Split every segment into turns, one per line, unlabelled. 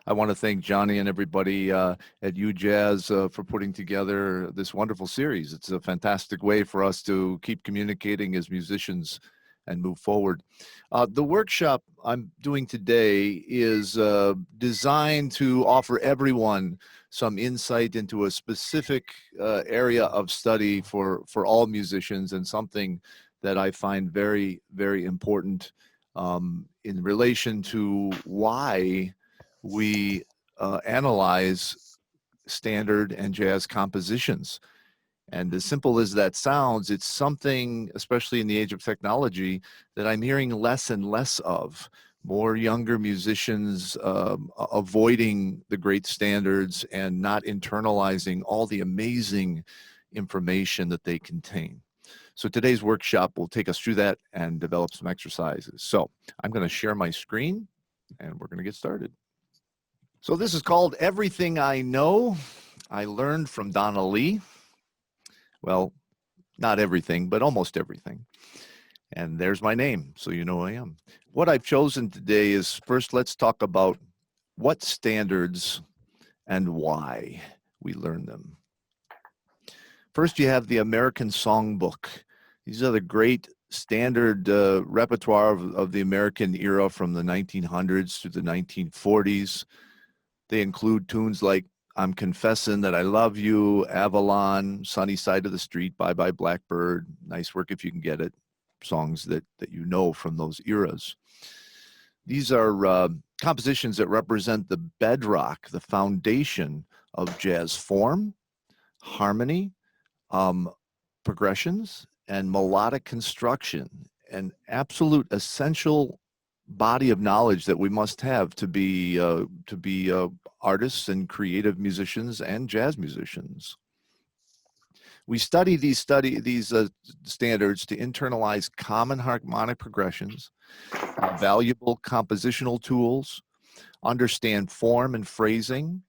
I want to thank Johnny and everybody at YouJazz for putting together this wonderful series. It's a fantastic way for us to keep communicating as musicians and move forward. The workshop I'm doing today is designed to offer everyone some insight into a specific area of study for all musicians, and something that I find very, very important in relation to why we analyze standard and jazz compositions. And as simple as that sounds, it's something, especially in the age of technology, that I'm hearing less and less of. More younger musicians avoiding the great standards and not internalizing all the amazing information that they contain. So today's workshop will take us through that and develop some exercises. So I'm going to share my screen and we're going to get started. So this is called Everything I Know I Learned from Donna Lee. Well, not everything, but almost everything. And there's my name, so you know who I am. What I've chosen today is, first, let's talk about what standards and why we learn them. First, you have the American Songbook. These are the great standard repertoire of the American era from the 1900s to the 1940s. They include tunes like I'm Confessing That I Love You, Avalon, Sunny Side of the Street, Bye Bye Blackbird, Nice Work If You Can Get It, songs that you know from those eras. These are compositions that represent the bedrock, the foundation of jazz form, harmony, progressions, and melodic construction, an absolute essential body of knowledge that we must have to be artists and creative musicians and jazz musicians. We study these standards to internalize common harmonic progressions, valuable compositional tools, understand form and phrasing,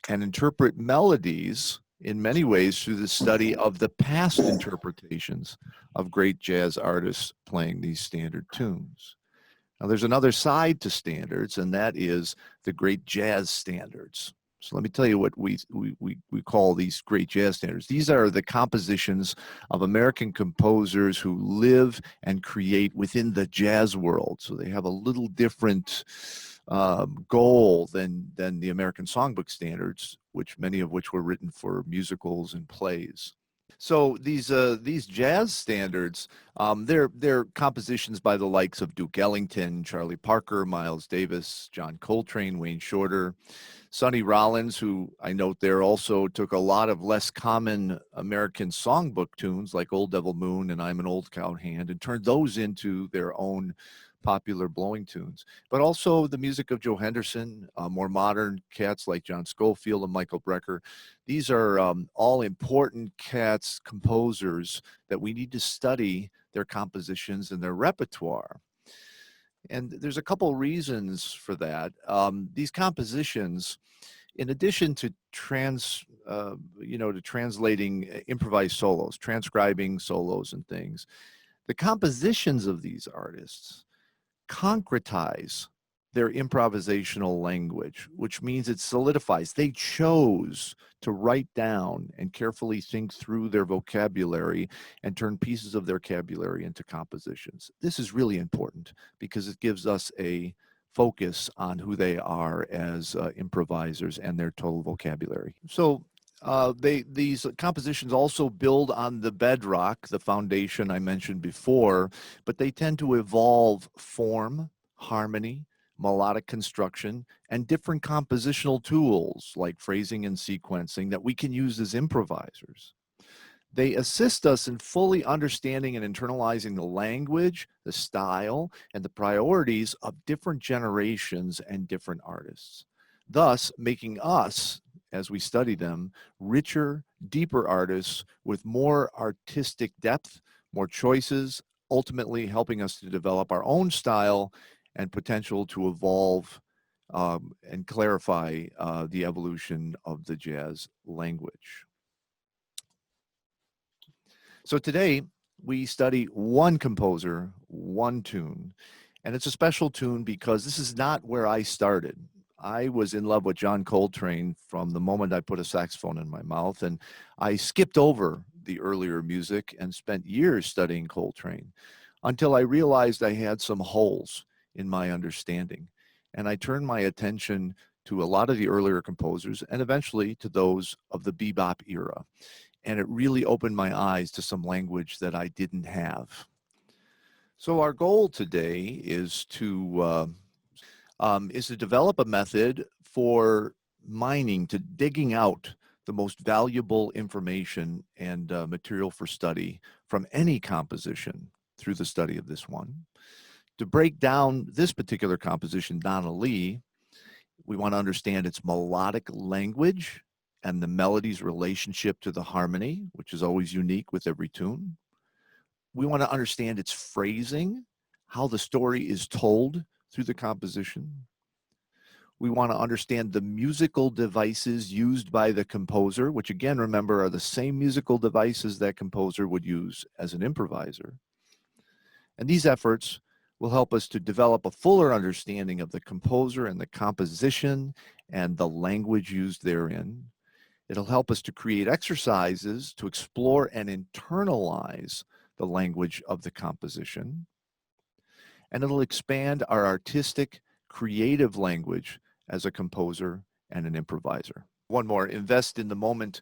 and interpret melodies in many ways through the study of the past interpretations of great jazz artists playing these standard tunes. Now, there's another side to standards, and that is the great jazz standards. So let me tell you what we call these great jazz standards. These are the compositions of American composers who live and create within the jazz world. So they have a little different goal than the American Songbook standards, many of which were written for musicals and plays. So these jazz standards, they're compositions by the likes of Duke Ellington, Charlie Parker, Miles Davis, John Coltrane, Wayne Shorter, Sonny Rollins, who I note there also took a lot of less common American songbook tunes like Old Devil Moon and I'm an Old Cowhand and turned those into their own popular blowing tunes. But also the music of Joe Henderson, more modern cats like John Scofield and Michael Brecker. These are all important cats, composers that we need to study their compositions and their repertoire. And there's a couple reasons for that. These compositions, in addition to translating improvised solos, transcribing solos and things, the compositions of these artists concretize their improvisational language, which means it solidifies. They chose to write down and carefully think through their vocabulary and turn pieces of their vocabulary into compositions. This is really important because it gives us a focus on who they are as improvisers and their total vocabulary. So these compositions also build on the bedrock, the foundation I mentioned before, but they tend to evolve form, harmony, melodic construction, and different compositional tools like phrasing and sequencing that we can use as improvisers. They assist us in fully understanding and internalizing the language, the style, and the priorities of different generations and different artists, thus making us, as we study them, richer, deeper artists with more artistic depth, more choices, ultimately helping us to develop our own style and potential to evolve and clarify the evolution of the jazz language. So today we study one composer, one tune, and it's a special tune because this is not where I started. I was in love with John Coltrane from the moment I put a saxophone in my mouth, and I skipped over the earlier music and spent years studying Coltrane until I realized I had some holes in my understanding. And I turned my attention to a lot of the earlier composers and eventually to those of the bebop era. And it really opened my eyes to some language that I didn't have. So our goal today is to develop a method for mining, to digging out the most valuable information and material for study from any composition through the study of this one. To break down this particular composition, Donna Lee, we want to understand its melodic language and the melody's relationship to the harmony, which is always unique with every tune. We want to understand its phrasing, how the story is told through the composition. We want to understand the musical devices used by the composer, which again, remember, are the same musical devices that composer would use as an improviser. And these efforts will help us to develop a fuller understanding of the composer and the composition and the language used therein. It'll help us to create exercises to explore and internalize the language of the composition. And it'll expand our artistic, creative language as a composer and an improviser. One more, invest in the moment,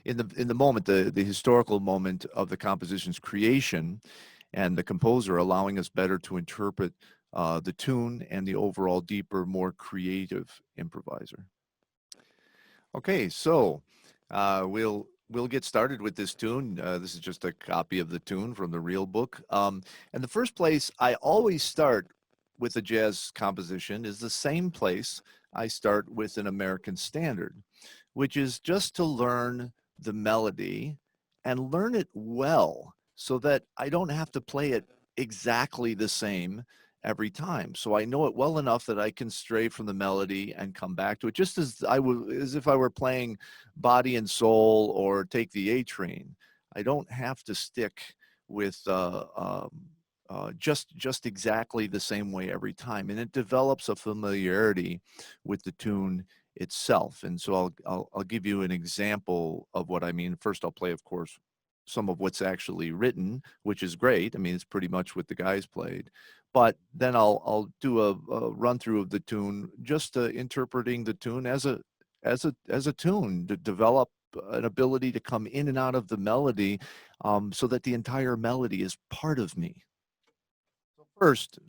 the historical moment of the composition's creation and the composer, allowing us better to interpret the tune and the overall deeper, more creative improviser. Okay, so we'll get started with this tune. This is just a copy of the tune from the real book. And the first place I always start with a jazz composition is the same place I start with an American standard, which is just to learn the melody and learn it well so that I don't have to play it exactly the same every time. So I know it well enough that I can stray from the melody and come back to it, just as if I were playing Body and Soul or Take the A Train. I don't have to stick with just exactly the same way every time, and it develops a familiarity with the tune itself. And so I'll give you an example of what I mean. First, I'll play, of course, some of what's actually written, which is great. I mean, it's pretty much what the guys played. But then I'll do a run through of the tune, just interpreting the tune as a tune, to develop an ability to come in and out of the melody, so that the entire melody is part of me. First,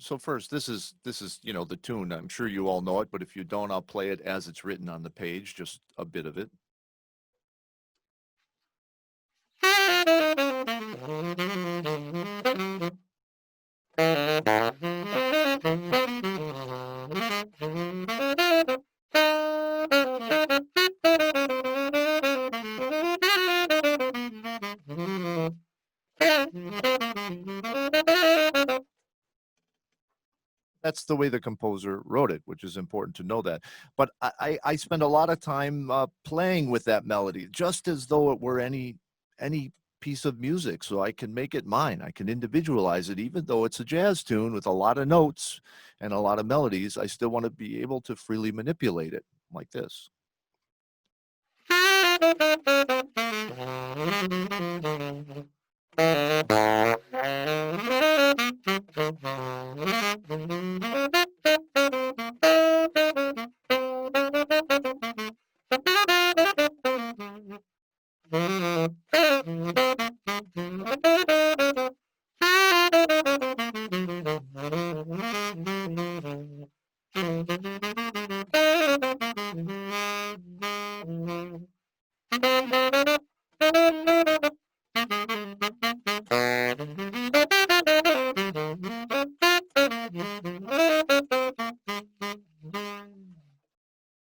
this is the tune. I'm sure you all know it, but if you don't, I'll play it as it's written on the page, just a bit of it. That's the way the composer wrote it, which is important to know that. But I spend a lot of time playing with that melody, just as though it were any piece of music, so I can make it mine. I can individualize it, even though it's a jazz tune with a lot of notes and a lot of melodies. I still want to be able to freely manipulate it like this.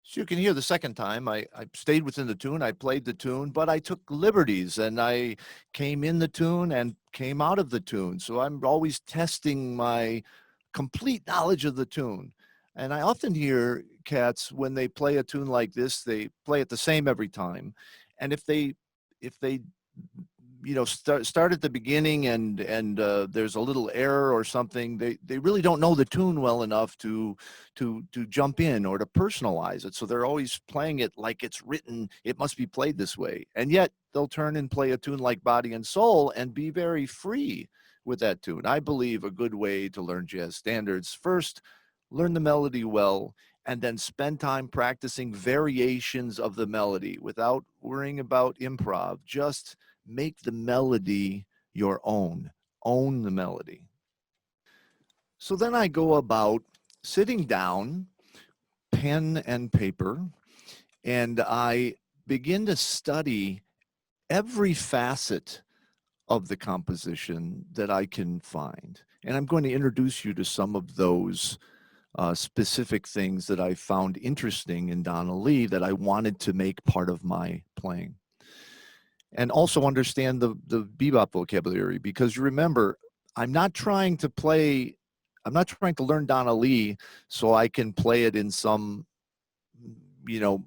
So you can hear the second time, I stayed within the tune, I played the tune, but I took liberties and I came in the tune and came out of the tune. So I'm always testing my complete knowledge of the tune. And I often hear cats, when they play a tune like this, they play it the same every time. And if they start at the beginning and there's a little error or something, they really don't know the tune well enough to jump in or to personalize it. So they're always playing it like it's written, it must be played this way. And yet they'll turn and play a tune like Body and Soul and be very free with that tune. I believe a good way to learn jazz standards: first, learn the melody well, and then spend time practicing variations of the melody without worrying about improv. Just make the melody your own. Own the melody. So then I go about sitting down, pen and paper, and I begin to study every facet of the composition that I can find. And I'm going to introduce you to some of those specific things that I found interesting in Donna Lee that I wanted to make part of my playing. And also understand the bebop vocabulary, because you remember, I'm not trying to learn Donna Lee so I can play it in some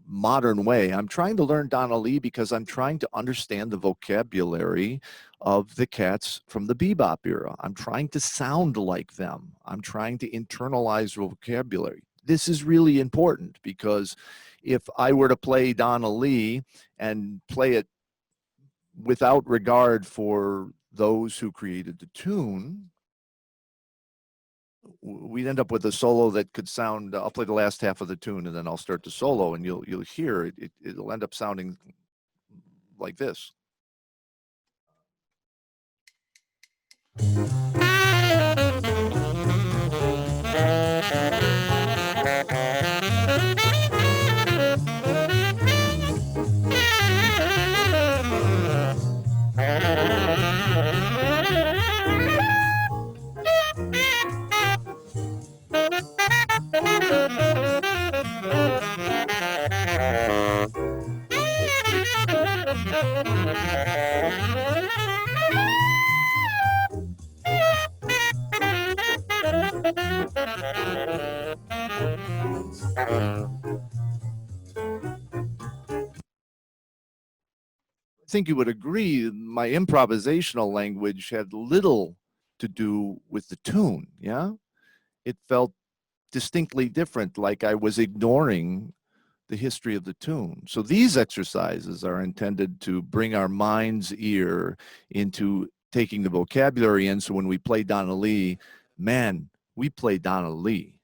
modern way. I'm trying to learn Donna Lee because I'm trying to understand the vocabulary of the cats from the bebop era. I'm trying to sound like them. I'm trying to internalize vocabulary. This is really important, because if I were to play Donna Lee and play it without regard for those who created the tune, we'd end up with a solo that could sound, I'll play the last half of the tune and then I'll start the solo, and you'll hear it, it'll end up sounding like this. I think you would agree my improvisational language had little to do with the tune, yeah? It felt distinctly different, like I was ignoring the history of the tune. So these exercises are intended to bring our mind's ear into taking the vocabulary in, so when we play Donna Lee, man, we play Donna Lee.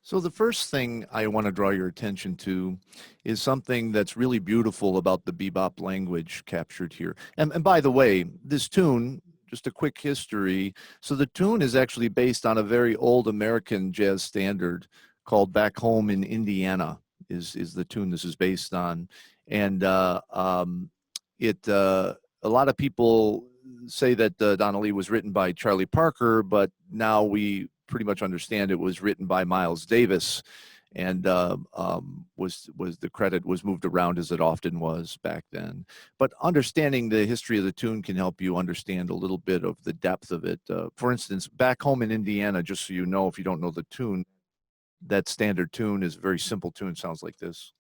So the first thing I want to draw your attention to is something that's really beautiful about the bebop language captured here. And by the way, this tune, just a quick history. So the tune is actually based on a very old American jazz standard called Back Home in Indiana, is the tune this is based on. And a lot of people say that Donna Lee was written by Charlie Parker, but now we pretty much understand it was written by Miles Davis, and was the credit was moved around, as it often was back then. But understanding the history of the tune can help you understand a little bit of the depth of it. For instance, Back Home in Indiana, just so you know, if you don't know the tune, that standard tune is a very simple tune, sounds like this.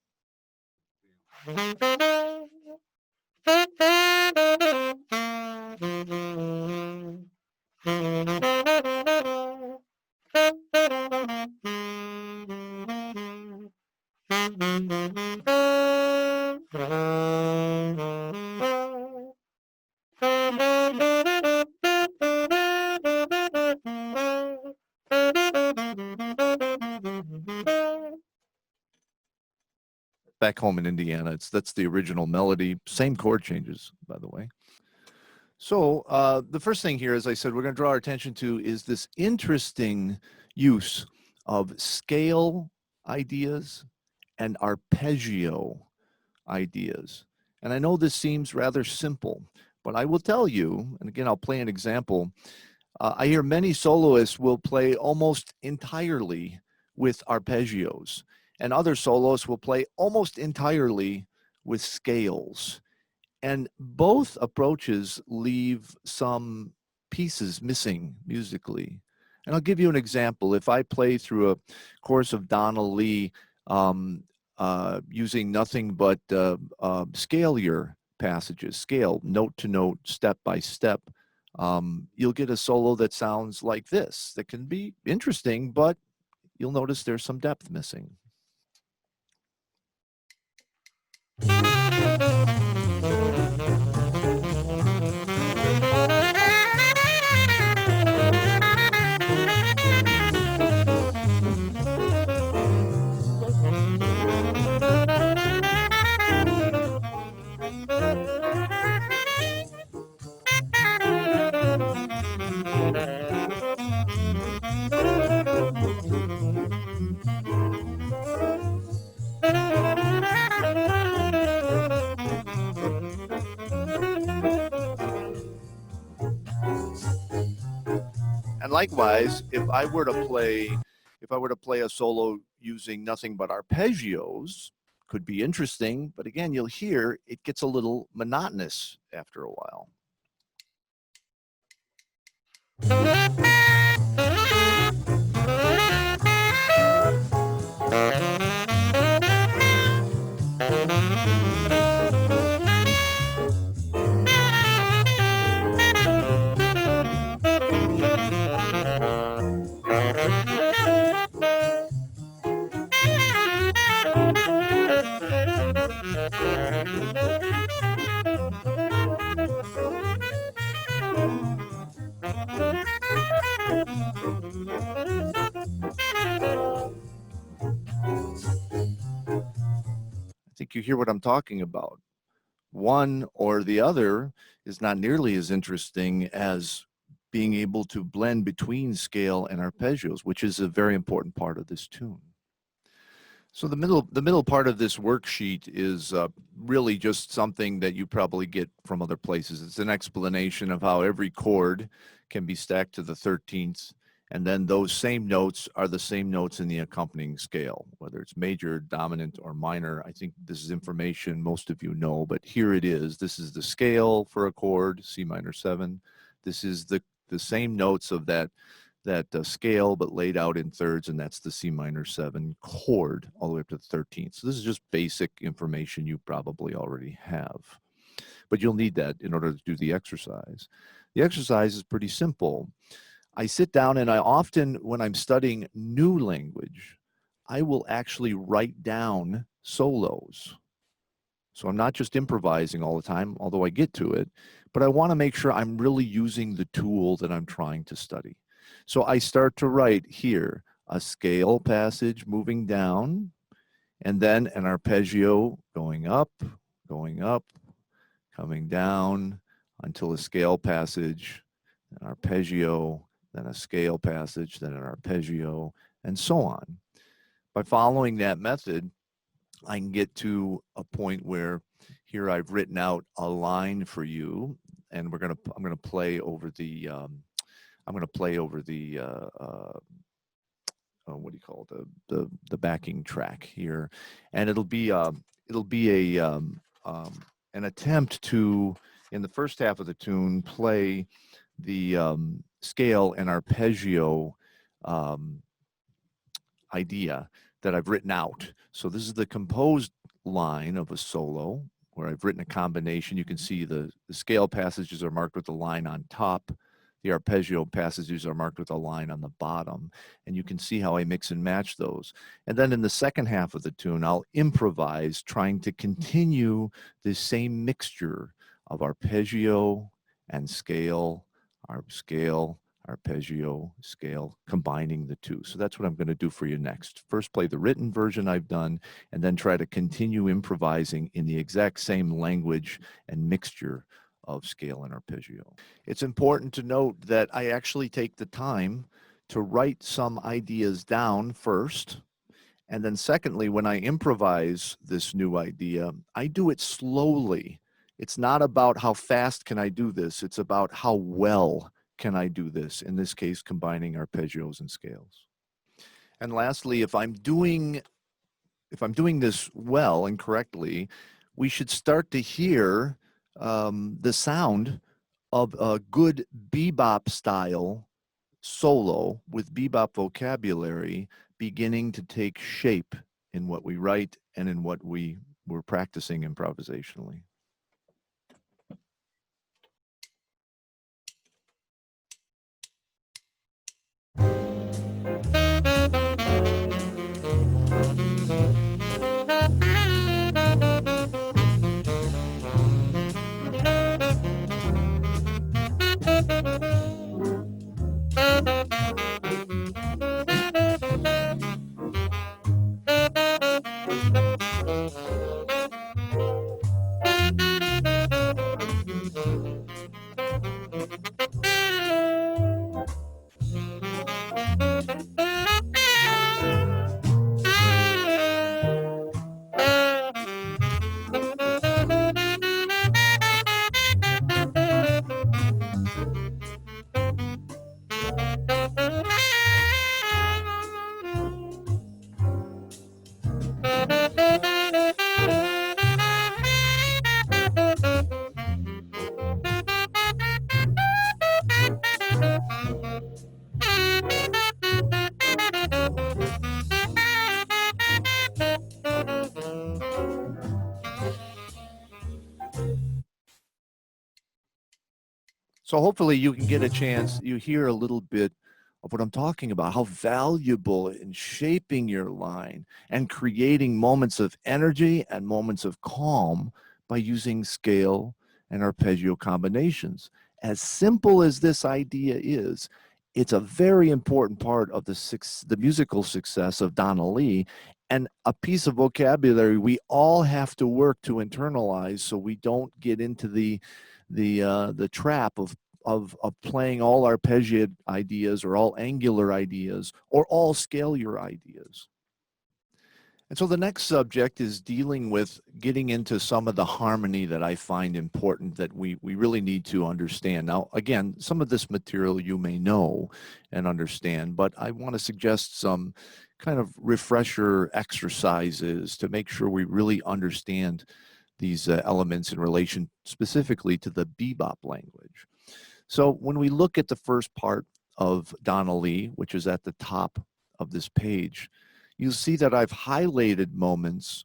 Back Home in Indiana, that's the original melody, same chord changes, by the way. So the first thing here, as I said, we're going to draw our attention to is this interesting use of scale ideas and arpeggio ideas. And I know this seems rather simple, but I will tell you, and again, I'll play an example. I hear many soloists will play almost entirely with arpeggios, and other soloists will play almost entirely with scales. And both approaches leave some pieces missing musically. And I'll give you an example. If I play through a course of Donna Lee using nothing but scalar passages, scale, note to note, step by step, you'll get a solo that sounds like this, that can be interesting, but you'll notice there's some depth missing. And likewise, if I were to play a solo using nothing but arpeggios, could be interesting, but again, you'll hear it gets a little monotonous after a while. I think you hear what I'm talking about. One or the other is not nearly as interesting as being able to blend between scale and arpeggios, which is a very important part of this tune. So the middle part of this worksheet is really just something that you probably get from other places. It's an explanation of how every chord can be stacked to the 13th, and then those same notes are the same notes in the accompanying scale, whether it's major, dominant, or minor. I think this is information most of you know, but here it is. This is the scale for a chord, C minor 7. This is the same notes of that scale, but laid out in thirds, and that's the C minor 7 chord all the way up to the 13th. So this is just basic information you probably already have, but you'll need that in order to do the exercise. The exercise is pretty simple. I sit down and I often, when I'm studying new language, I will actually write down solos. So I'm not just improvising all the time, although I get to it, but I want to make sure I'm really using the tool that I'm trying to study. So I start to write here, a scale passage moving down, and then an arpeggio going up, coming down until a scale passage, an arpeggio, then a scale passage, then an arpeggio, and so on. By following that method, I can get to a point where here I've written out a line for you, and I'm gonna play over the what do you call it, the backing track here, and it'll be an attempt to, in the first half of the tune, play the scale and arpeggio idea that I've written out. So this is the composed line of a solo where I've written a combination. You can see the scale passages are marked with a line on top. The arpeggio passages are marked with a line on the bottom, and you can see how I mix and match those. And then in the second half of the tune, I'll improvise, trying to continue this same mixture of arpeggio and scale, arpeggio, scale, combining the two. So that's what I'm going to do for you next. First, play the written version I've done, and then try to continue improvising in the exact same language and mixture of scale and arpeggio. It's important to note that I actually take the time to write some ideas down first, and then secondly, when I improvise this new idea, I do it slowly. It's not about how fast can I do this, it's about how well can I do this, in this case combining arpeggios and scales. And lastly, if I'm doing this well and correctly, we should start to hear the sound of a good bebop style solo with bebop vocabulary beginning to take shape in what we write and in what we're practicing improvisationally. So hopefully you can get a chance, you hear a little bit of what I'm talking about, how valuable in shaping your line and creating moments of energy and moments of calm by using scale and arpeggio combinations. As simple as this idea is, it's a very important part of the musical success of Donna Lee, and a piece of vocabulary we all have to work to internalize so we don't get into the trap of playing all arpeggiated ideas or all angular ideas or all scalar ideas. And so the next subject is dealing with getting into some of the harmony that I find important that we really need to understand. Now, again, some of this material you may know and understand, but I want to suggest some kind of refresher exercises to make sure we really understand these elements in relation specifically to the bebop language. So when we look at the first part of Donna Lee, which is at the top of this page, you'll see that I've highlighted moments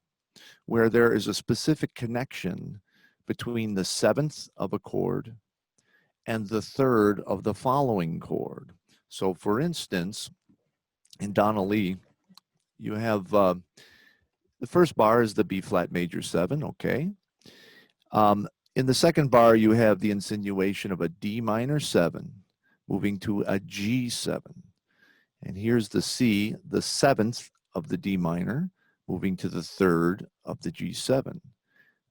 where there is a specific connection between the seventh of a chord and the third of the following chord. So for instance, in Donna Lee, you have the first bar is the B flat major 7, okay? In the second bar, you have the insinuation of a D minor 7 moving to a G7. And here's the C, the seventh of the D minor, moving to the third of the G7.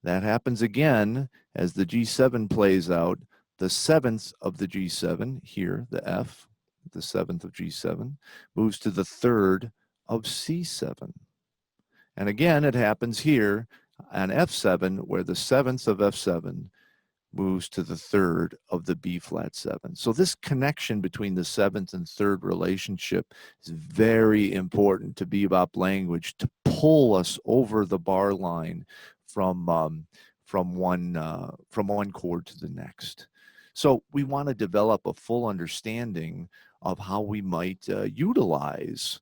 That happens again as the G7 plays out. The seventh of the G7, here, the F, the seventh of G7, moves to the third of C7. And again, it happens here on F7, where the seventh of F7 moves to the third of the B flat 7. So this connection between the seventh and third relationship is very important to bebop language to pull us over the bar line from one chord to the next. So we want to develop a full understanding of how we might utilize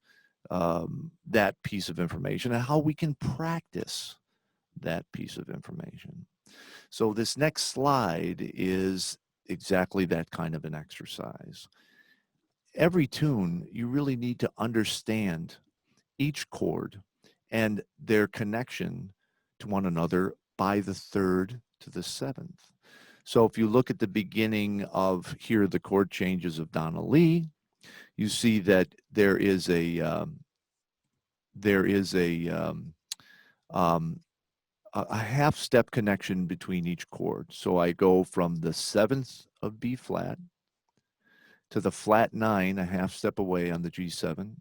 that piece of information and how we can practice that piece of information. So this next slide is exactly that kind of an exercise. Every tune, you really need to understand each chord and their connection to one another by the third to the seventh. So if you look at the beginning of here, the chord changes of Donna Lee, you see that there is a half step connection between each chord. So I go from the seventh of B flat to the flat 9, a half step away on the G7,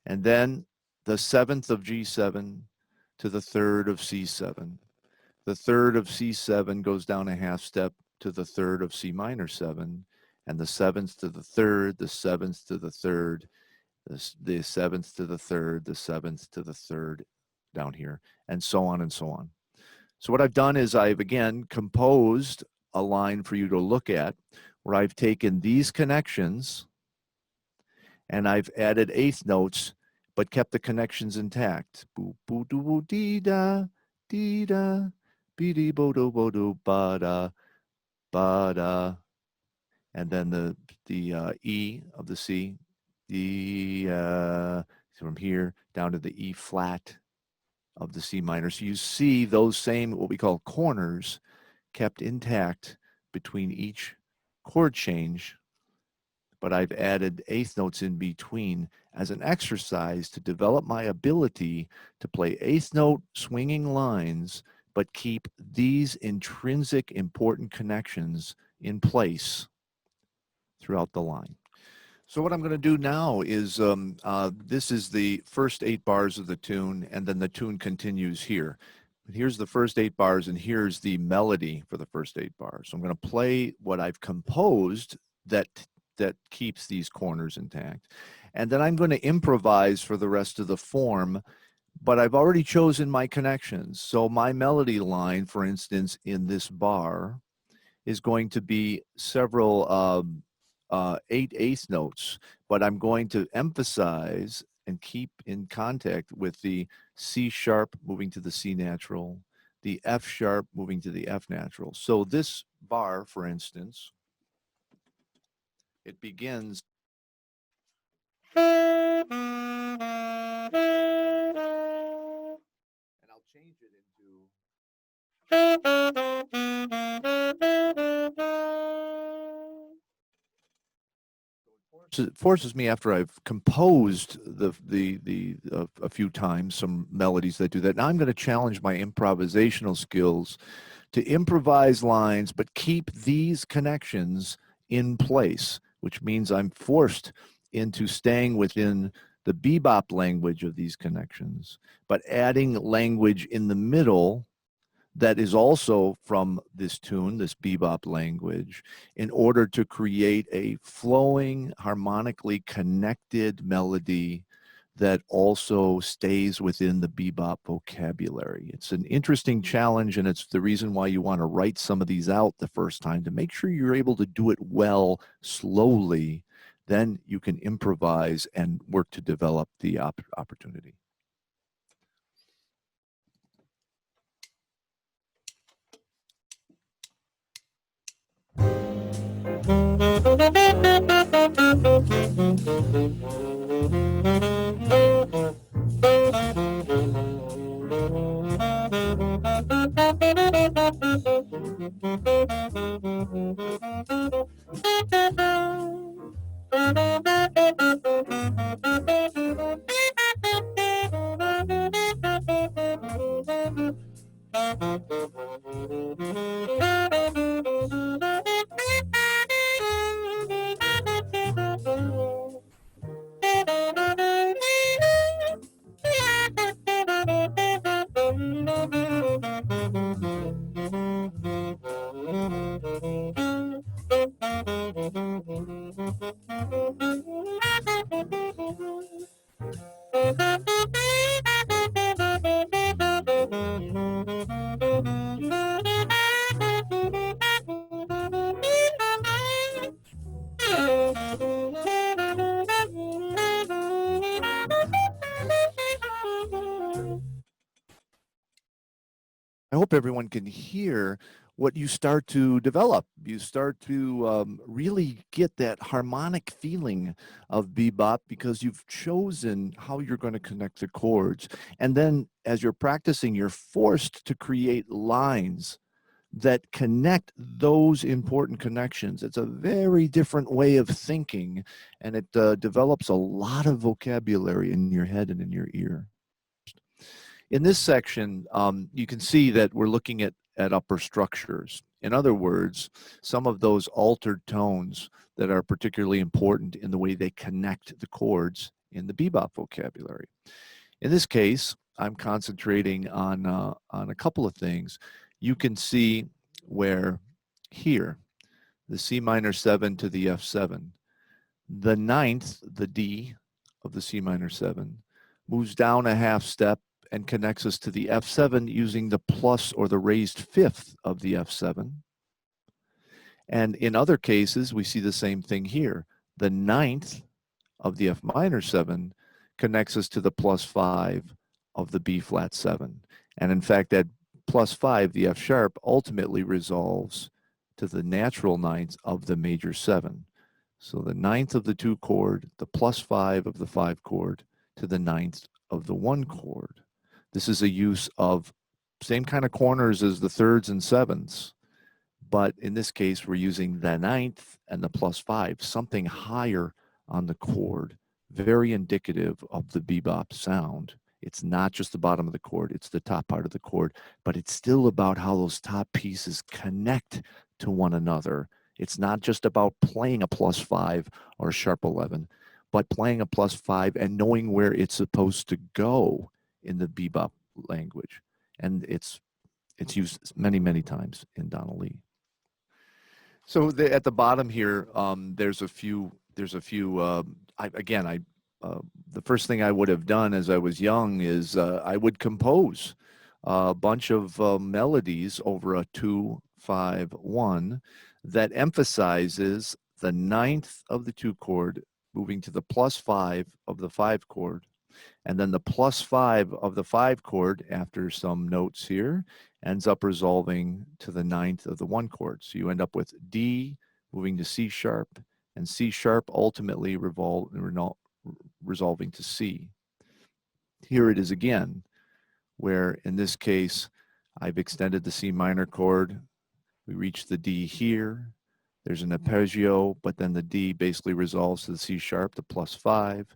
and then the seventh of G7 to the third of C7. The third of C7 goes down a half step to the third of C minor 7, and the seventh to the third, the seventh to the third, the seventh to the third, the seventh to the third down here, and so on and so on. So what I've done is I've again composed a line for you to look at where I've taken these connections and I've added eighth notes but kept the connections intact. Boo boo doo boo dee da dee da bee dee bo do bo do ba da, and then the E of the C, from here down to the E flat of the C minor. So you see those same, what we call corners, kept intact between each chord change, but I've added eighth notes in between as an exercise to develop my ability to play eighth note swinging lines, but keep these intrinsic important connections in place throughout the line. So what I'm going to do now is, this is the first 8 bars of the tune, and then the tune continues here. But here's the first 8 bars, and here's the melody for the first 8 bars. So I'm going to play what I've composed that keeps these corners intact. And then I'm going to improvise for the rest of the form, but I've already chosen my connections. So my melody line, for instance, in this bar is going to be several 8/8 notes, but I'm going to emphasize and keep in contact with the C sharp moving to the C natural, the F sharp moving to the F natural. So this bar, for instance, it begins. And I'll change it into. So it forces me, after I've composed a few times some melodies that do that. Now I'm going to challenge my improvisational skills to improvise lines, but keep these connections in place, which means I'm forced into staying within the bebop language of these connections, but adding language in the middle that is also from this tune, this bebop language, in order to create a flowing, harmonically connected melody that also stays within the bebop vocabulary. It's an interesting challenge, and it's the reason why you want to write some of these out the first time, to make sure you're able to do it well, slowly. Then you can improvise and work to develop the opportunity. I hope everyone can hear what you start to develop. You start to really get that harmonic feeling of bebop because you've chosen how you're going to connect the chords. And then as you're practicing, you're forced to create lines that connect those important connections. It's a very different way of thinking, and it develops a lot of vocabulary in your head and in your ear. In this section, you can see that we're looking at upper structures. In other words, some of those altered tones that are particularly important in the way they connect the chords in the bebop vocabulary. In this case, I'm concentrating on a couple of things. You can see where here, the C minor 7 to the F7, the ninth, the D of the C minor 7, moves down a half step and connects us to the F7 using the plus or the raised fifth of the F7. And in other cases, we see the same thing here. The ninth of the F minor 7 connects us to the plus 5 of the B flat 7. And in fact, that plus 5, the F sharp, ultimately resolves to the natural ninth of the major 7. So the ninth of the 2 chord, the plus 5 of the 5 chord, to the ninth of the 1 chord. This is a use of same kind of corners as the thirds and sevenths, but in this case, we're using the ninth and the plus 5, something higher on the chord, very indicative of the bebop sound. It's not just the bottom of the chord, it's the top part of the chord, but it's still about how those top pieces connect to one another. It's not just about playing a plus 5 or a sharp 11, but playing a plus 5 and knowing where it's supposed to go in the bebop language. And it's used many, many times in Donna Lee. So at the bottom here, there's a few. The first thing I would have done as I was young is I would compose a bunch of melodies over a 2-5-1 that emphasizes the ninth of the 2 chord moving to the plus 5 of the 5 chord, and then the plus 5 of the 5 chord, after some notes here, ends up resolving to the ninth of the 1 chord. So you end up with D moving to C sharp, and C sharp, ultimately resolving to C. Here it is again, where in this case, I've extended the C minor chord. We reach the D here. There's an arpeggio, but then the D basically resolves to the C sharp, the +5.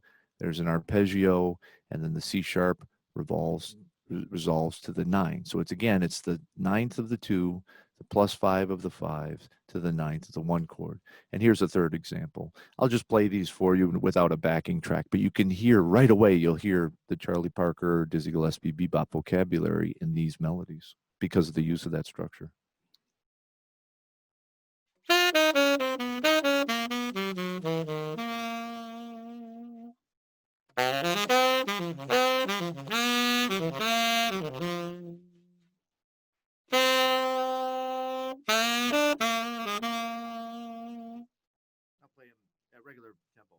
There's an arpeggio, and then the C sharp resolves to the 9. So it's the 9th of the 2, the +5 of the 5 to the 9th of the 1 chord. And here's a third example. I'll just play these for you without a backing track, but you can hear right away, you'll hear the Charlie Parker, Dizzy Gillespie bebop vocabulary in these melodies because of the use of that structure. I'll play them at regular tempo.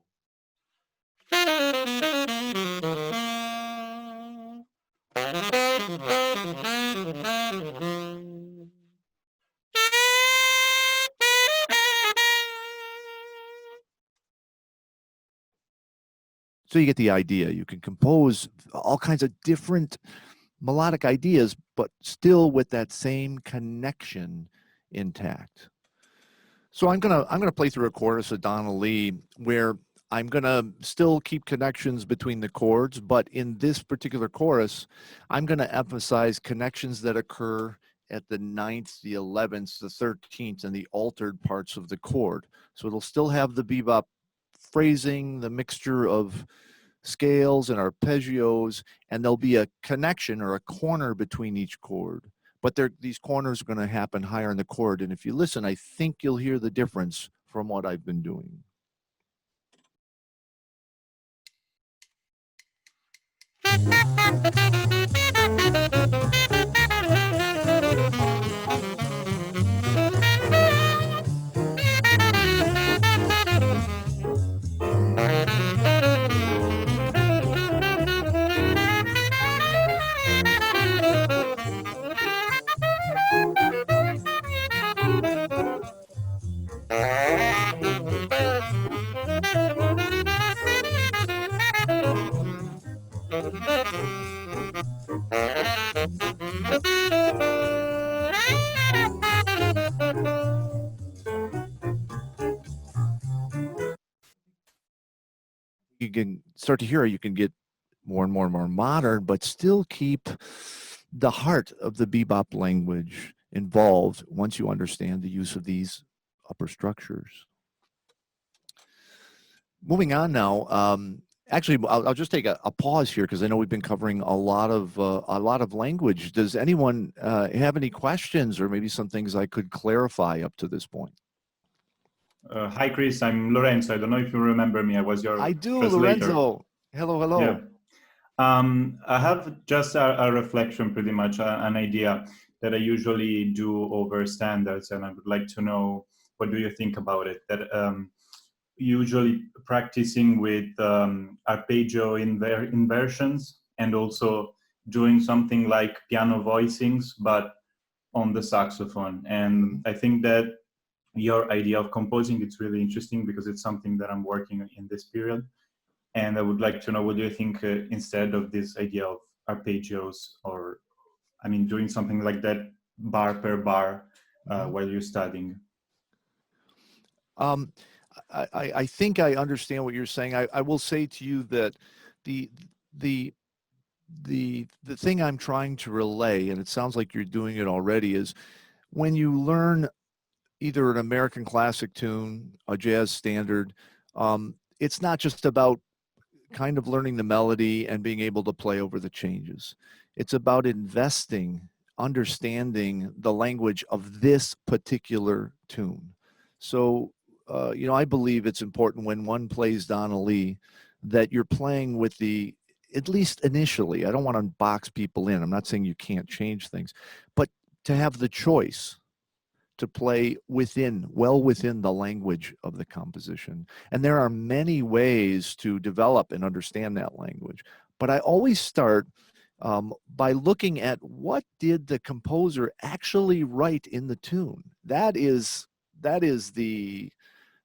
So you get the idea. You can compose all kinds of different melodic ideas, but still with that same connection intact. So I'm gonna play through a chorus of Donna Lee where I'm gonna still keep connections between the chords, but in this particular chorus, I'm gonna emphasize connections that occur at the 9th, the 11th, the 13th, and the altered parts of the chord. So it'll still have the bebop phrasing, the mixture of scales and arpeggios, and there'll be a connection or a corner between each chord. But these corners are going to happen higher in the chord. And if you listen, I think you'll hear the difference from what I've been doing. You can start to hear, you can get more and more and more modern, but still keep the heart of the bebop language involved once you understand the use of these upper structures. Moving on now, actually, I'll just take a pause here because I know we've been covering a lot of language. Does anyone have any questions or maybe some things I could clarify up to this point?
Hi, Chris. I'm Lorenzo. I don't know if you remember me. I was your
I do,
translator.
Lorenzo. Hello, hello.
Yeah. I have just a reflection, pretty much an idea that I usually do over standards, and I would like to know what do you think about it. That usually practicing with arpeggio inversions and also doing something like piano voicings, but on the saxophone. And I think that your idea of composing, it's really interesting because it's something that I'm working in this period. And I would like to know, what do you think instead of this idea of arpeggios, or, I mean, doing something like that bar per bar while you're studying?
I think I understand what you're saying. I will say to you that the thing I'm trying to relay, and it sounds like you're doing it already, is when you learn either an American classic tune, a jazz standard, it's not just about kind of learning the melody and being able to play over the changes. It's about investing, understanding the language of this particular tune. So, you know, I believe it's important when one plays Donna Lee that you're playing with the, at least initially, I don't want to box people in. I'm not saying you can't change things, but to have the choice to play well within the language of the composition. And there are many ways to develop and understand that language. But I always start by looking at what did the composer actually write in the tune. That is the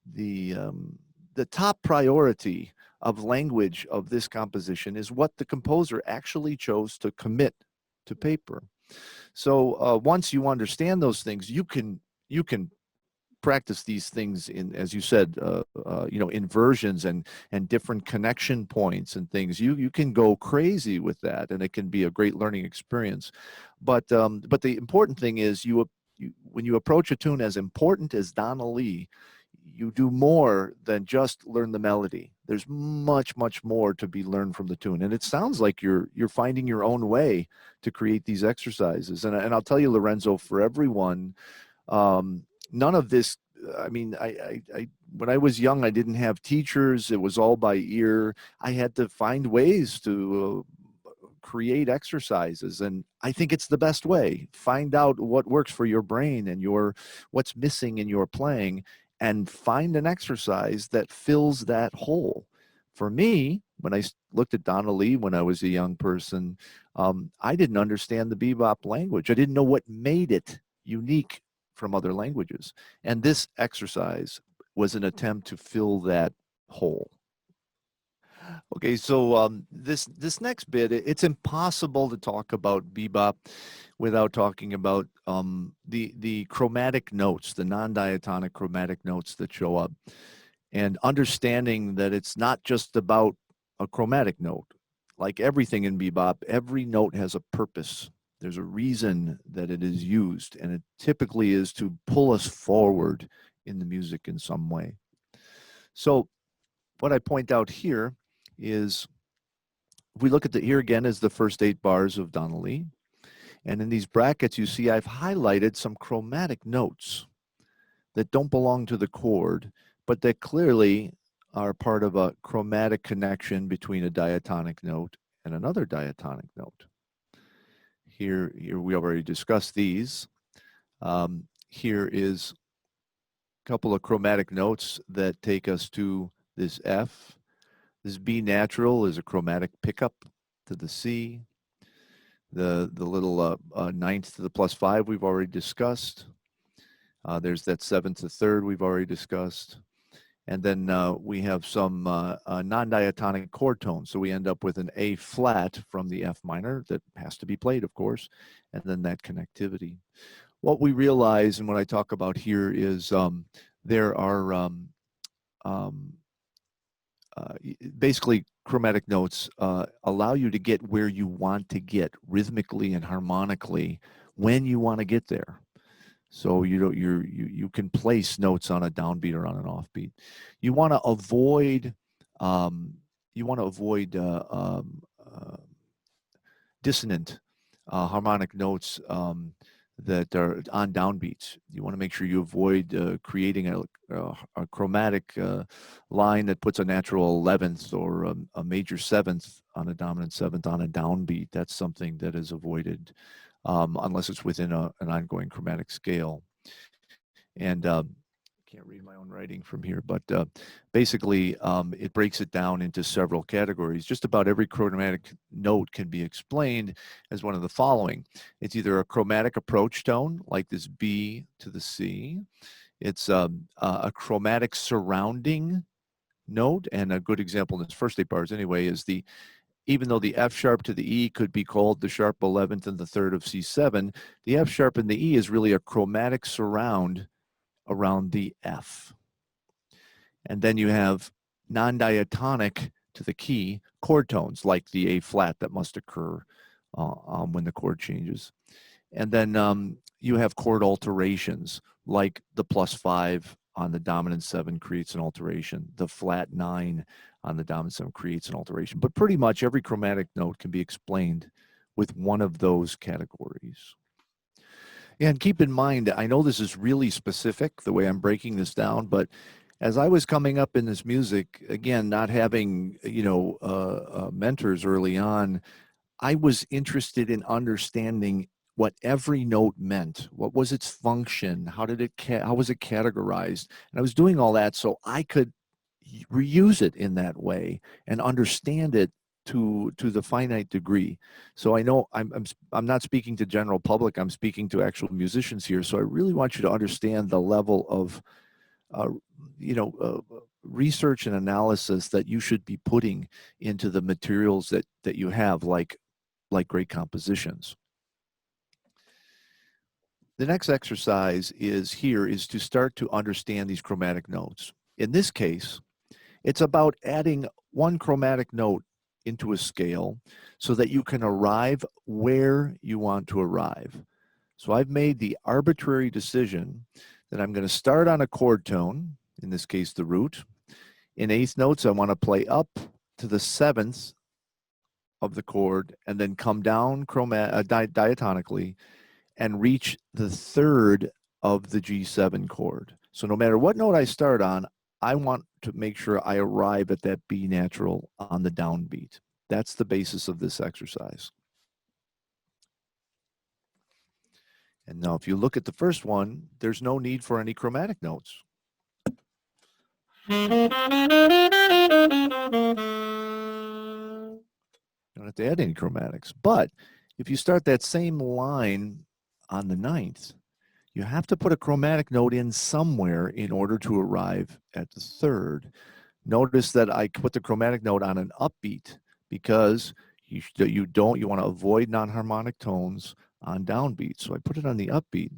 the top priority of language of this composition is what the composer actually chose to commit to paper. So once you understand those things, you can practice these things in, as you said, inversions and different connection points and things. You can go crazy with that, and it can be a great learning experience. But the important thing is when you approach a tune as important as Donna Lee, you do more than just learn the melody. There's much more to be learned from the tune, and it sounds like you're finding your own way to create these exercises. And I'll tell you, Lorenzo, for everyone. None of this, I mean, I when I was young, I didn't have teachers. It was all by ear. I had to find ways to create exercises, and I think it's the best way. Find out what works for your brain and what's missing in your playing, and find an exercise that fills that hole. For me, when I looked at Donna Lee when I was a young person, I didn't understand the bebop language. I didn't know what made it unique from other languages. And this exercise was an attempt to fill that hole. Okay, so this next bit, it's impossible to talk about bebop without talking about the chromatic notes, the non-diatonic chromatic notes that show up, and understanding that it's not just about a chromatic note. Like everything in bebop, every note has a purpose. There's a reason that it is used, and it typically is to pull us forward in the music in some way. So what I point out here is, if we look at here again is the first 8 bars of Donna Lee, and in these brackets you see I've highlighted some chromatic notes that don't belong to the chord, but that clearly are part of a chromatic connection between a diatonic note and another diatonic note. Here we already discussed these. Here is a couple of chromatic notes that take us to this F. This B natural is a chromatic pickup to the C. The little ninth to the +5 we've already discussed. There's that 7th to 3rd we've already discussed. And then we have some non-diatonic chord tones. So we end up with an A flat from the F minor that has to be played, of course, and then that connectivity. What we realize, and what I talk about here, is there are basically chromatic notes allow you to get where you want to get rhythmically and harmonically when you want to get there. So you can place notes on a downbeat or on an offbeat. You want to avoid dissonant harmonic notes that are on downbeats. You want to make sure you avoid creating a chromatic line that puts a natural 11th or a major 7th on a dominant 7th on a downbeat. That's something that is avoided unless it's within an ongoing chromatic scale. And I can't read my own writing from here, but basically it breaks it down into several categories. Just about every chromatic note can be explained as one of the following. It's either a chromatic approach tone, like this B to the C. It's a chromatic surrounding note, and a good example in this first 8 bars anyway is even though the F sharp to the E could be called the sharp 11th and the 3rd of C7, the F sharp and the E is really a chromatic surround around the F. And then you have non-diatonic to the key chord tones, like the A flat that must occur when the chord changes. And then you have chord alterations, like the +5 on the dominant 7 creates an alteration. The flat 9 on the dominant 7 creates an alteration. But pretty much every chromatic note can be explained with one of those categories. And keep in mind, I know this is really specific, the way I'm breaking this down, but as I was coming up in this music, again, not having, mentors early on, I was interested in understanding what every note meant. What was its function? How was it categorized? And I was doing all that so I could reuse it in that way and understand it to the finite degree. So I know I'm not speaking to general public, I'm speaking to actual musicians here. So I really want you to understand the level of you know, research and analysis that you should be putting into the materials that you have, like great compositions. The next exercise is to start to understand these chromatic notes. In this case, it's about adding one chromatic note into a scale so that you can arrive where you want to arrive. So I've made the arbitrary decision that I'm going to start on a chord tone, in this case the root. In eighth notes, I want to play up to the seventh of the chord and then come down diatonically and reach the third of the G7 chord. So no matter what note I start on, I want to make sure I arrive at that B natural on the downbeat. That's the basis of this exercise. And now if you look at the first one, there's no need for any chromatic notes. You don't have to add any chromatics. But if you start that same line on the ninth, you have to put a chromatic note in somewhere in order to arrive at the third. Notice that I put the chromatic note on an upbeat because you want to avoid non-harmonic tones on downbeat. So I put it on the upbeat,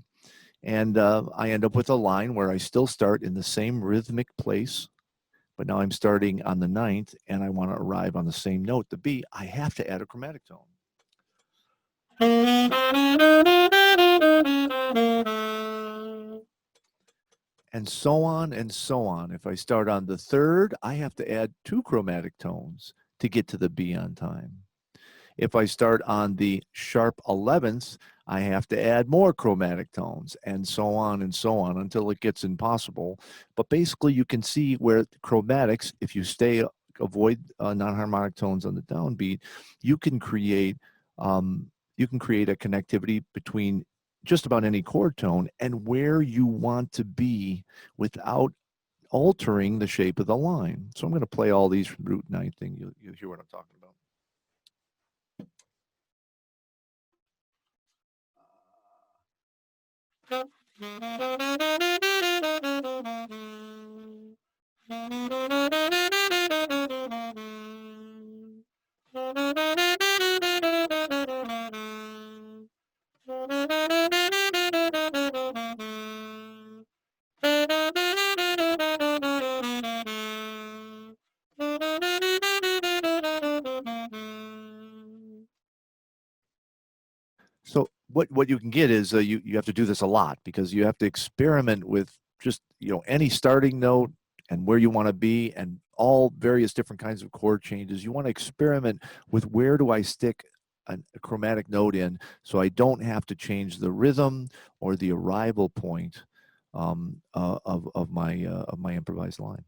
and I end up with a line where I still start in the same rhythmic place, but now I'm starting on the ninth and I want to arrive on the same note, the B. I have to add a chromatic tone. And so on and so on. If I start on the third, I have to add 2 chromatic tones to get to the B on time. If I start on the sharp 11th, I have to add more chromatic tones, and so on until it gets impossible. But basically, you can see where chromatics, if you avoid non-harmonic tones on the downbeat, you can create a connectivity between just about any chord tone and where you want to be without altering the shape of the line. So I'm going to play all these from root ninth thing. You'll hear what I'm talking about. So what you can get is you have to do this a lot because you have to experiment with just any starting note and where you want to be and all various different kinds of chord changes. You want to experiment with where do I stick a chromatic note in so I don't have to change the rhythm or the arrival point of my improvised line.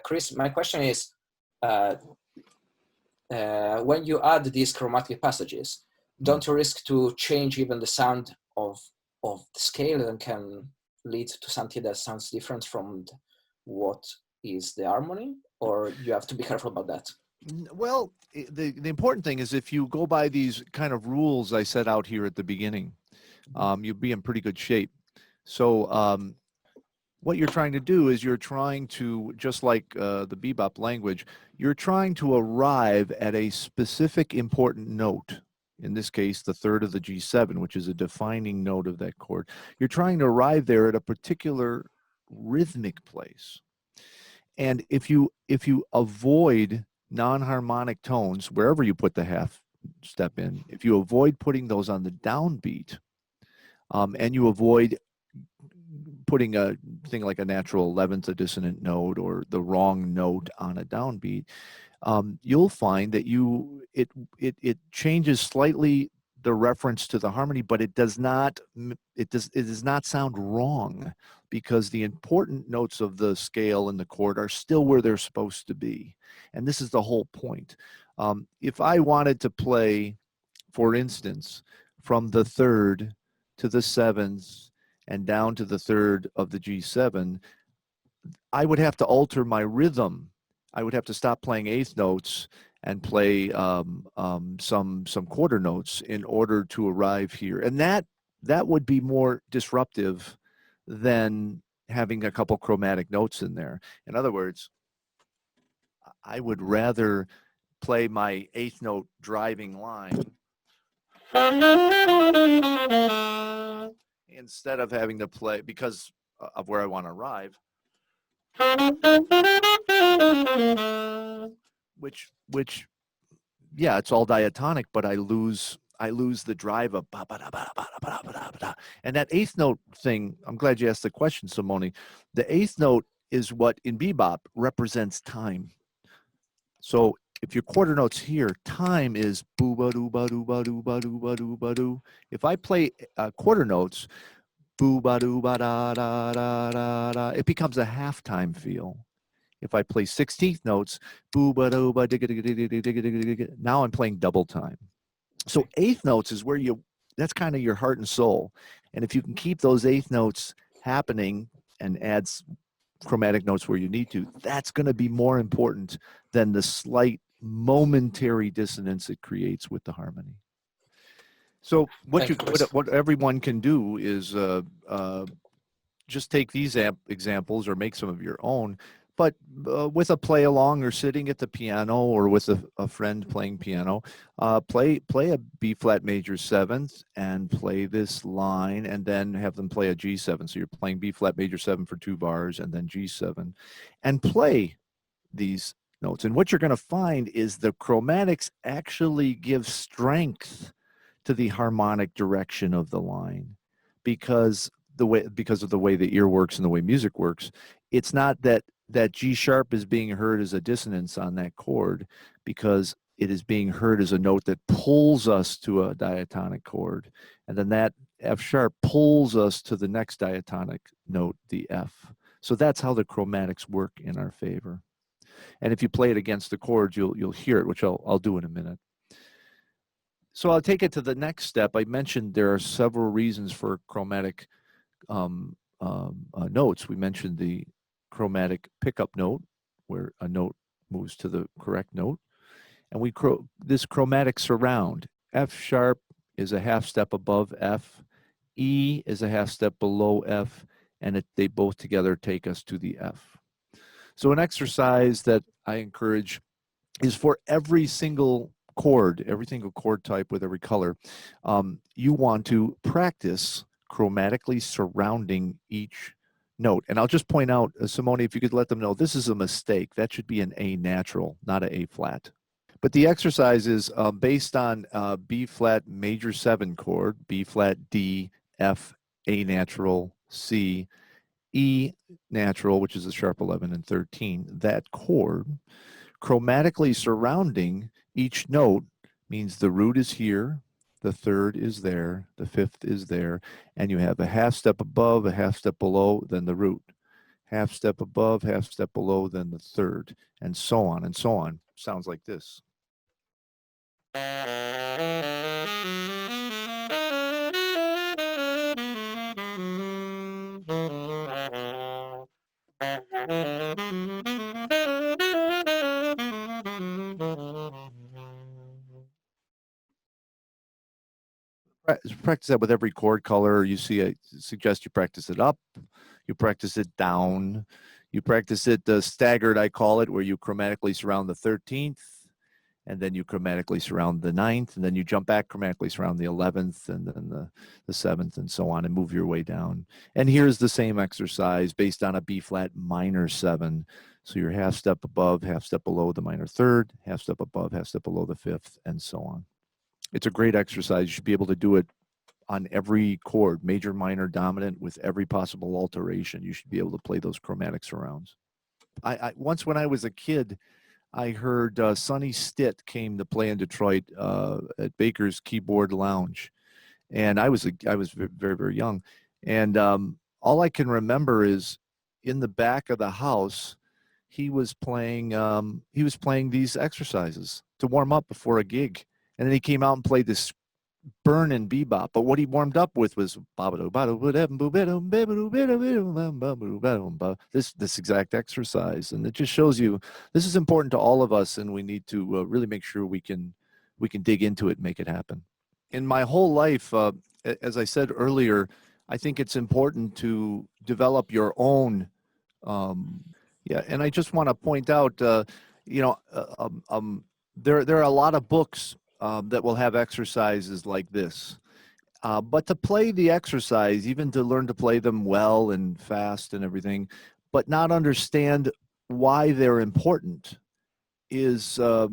Chris, my question is, when you add these chromatic passages, don't you risk to change even the sound of the scale and can lead to something that sounds different from what is the harmony, or you have to be careful about that?
Well, the important thing is if you go by these kind of rules I set out here at the beginning, you'll be in pretty good shape. So what you're trying to do is you're trying to, just like the bebop language, you're trying to arrive at a specific important note. In this case, the third of the G7, which is a defining note of that chord. You're trying to arrive there at a particular rhythmic place. And if you avoid non-harmonic tones, wherever you put the half step in, if you avoid putting those on the downbeat, and you avoid putting a thing like a natural 11th, a dissonant note, or the wrong note on a downbeat, you'll find that it changes slightly the reference to the harmony, but it does not sound wrong because the important notes of the scale and the chord are still where they're supposed to be. And this is the whole point. If I wanted to play, for instance, from the third to the seventh and down to the third of the G7, I would have to alter my rhythm. I would have to stop playing eighth notes and play some quarter notes in order to arrive here. And that would be more disruptive than having a couple chromatic notes in there. In other words, I would rather play my eighth note driving line instead of having to play, because of where I want to arrive, which yeah, it's all diatonic, but I lose the drive of ba ba da ba da ba da ba da ba da. And that eighth note thing, I'm glad you asked the question, Simone. The eighth note is what in bebop represents time. So if your quarter notes here, time is boo ba doo ba doo ba doo ba doo ba doo ba doo. If I play quarter notes, boo ba doo ba da da da da da, it becomes a halftime feel. If I play 16th notes, boo ba doo ba digga digga digga digga digga digga, now I'm playing double time. So eighth notes is where that's kind of your heart and soul. And if you can keep those eighth notes happening and adds chromatic notes where you need to, that's going to be more important than the slight momentary dissonance it creates with the harmony. So what everyone can do is just take these examples or make some of your own, but with a play along or sitting at the piano or with a friend playing piano, play a B flat major seventh and play this line, and then have them play a G7. So you're playing B flat major 7 for 2 bars and then G7, and play these notes. And what you're going to find is the chromatics actually give strength to the harmonic direction of the line, because of the way the ear works and the way music works. It's not that G sharp is being heard as a dissonance on that chord, because it is being heard as a note that pulls us to a diatonic chord, and then that F sharp pulls us to the next diatonic note, the F. So that's how the chromatics work in our favor. And if you play it against the chords, you'll hear it, which I'll do in a minute. So I'll take it to the next step. I mentioned there are several reasons for chromatic notes. We mentioned the chromatic pickup note, where a note moves to the correct note. And this chromatic surround. F sharp is a half step above F. E is a half step below F. And they both together take us to the F. So an exercise that I encourage is for every single chord type with every color, you want to practice chromatically surrounding each note. And I'll just point out, Simone, if you could let them know, this is a mistake. That should be an A natural, not an A flat. But the exercise is based on B flat major 7 chord, B flat, D, F, A natural, C, E natural, which is a sharp 11 and 13. That chord, chromatically surrounding each note, means the root is here, the third is there, the fifth is there, and you have a half step above, a half step below, then the root. Half step above, half step below, then the third, and so on and so on. Sounds like this. Practice that with every chord color. You see, I suggest you practice it up, you practice it down, you practice it staggered, I call it, where you chromatically surround the 13th, and then you chromatically surround the 9th, and then you jump back, chromatically surround the 11th, and then the 7th, and so on, and move your way down. And here's the same exercise based on a B flat minor 7. So you're half step above, half step below the minor third, half step above, half step below the 5th, and so on. It's a great exercise. You should be able to do it on every chord, major, minor, dominant, with every possible alteration. You should be able to play those chromatic surrounds. Once when I was a kid, I heard Sonny Stitt came to play in Detroit at Baker's Keyboard Lounge. And I was very, very young. And all I can remember is in the back of the house, he was playing these exercises to warm up before a gig. And then he came out and played this burning bebop. But what he warmed up with was this exact exercise. And it just shows you this is important to all of us, and we need to really make sure we can dig into it and make it happen. In my whole life, as I said earlier, I think it's important to develop your own. Yeah, and I just want to point out, you know, there are a lot of books that will have exercises like this. But to play the exercise, even to learn to play them well and fast and everything, but not understand why they're important is a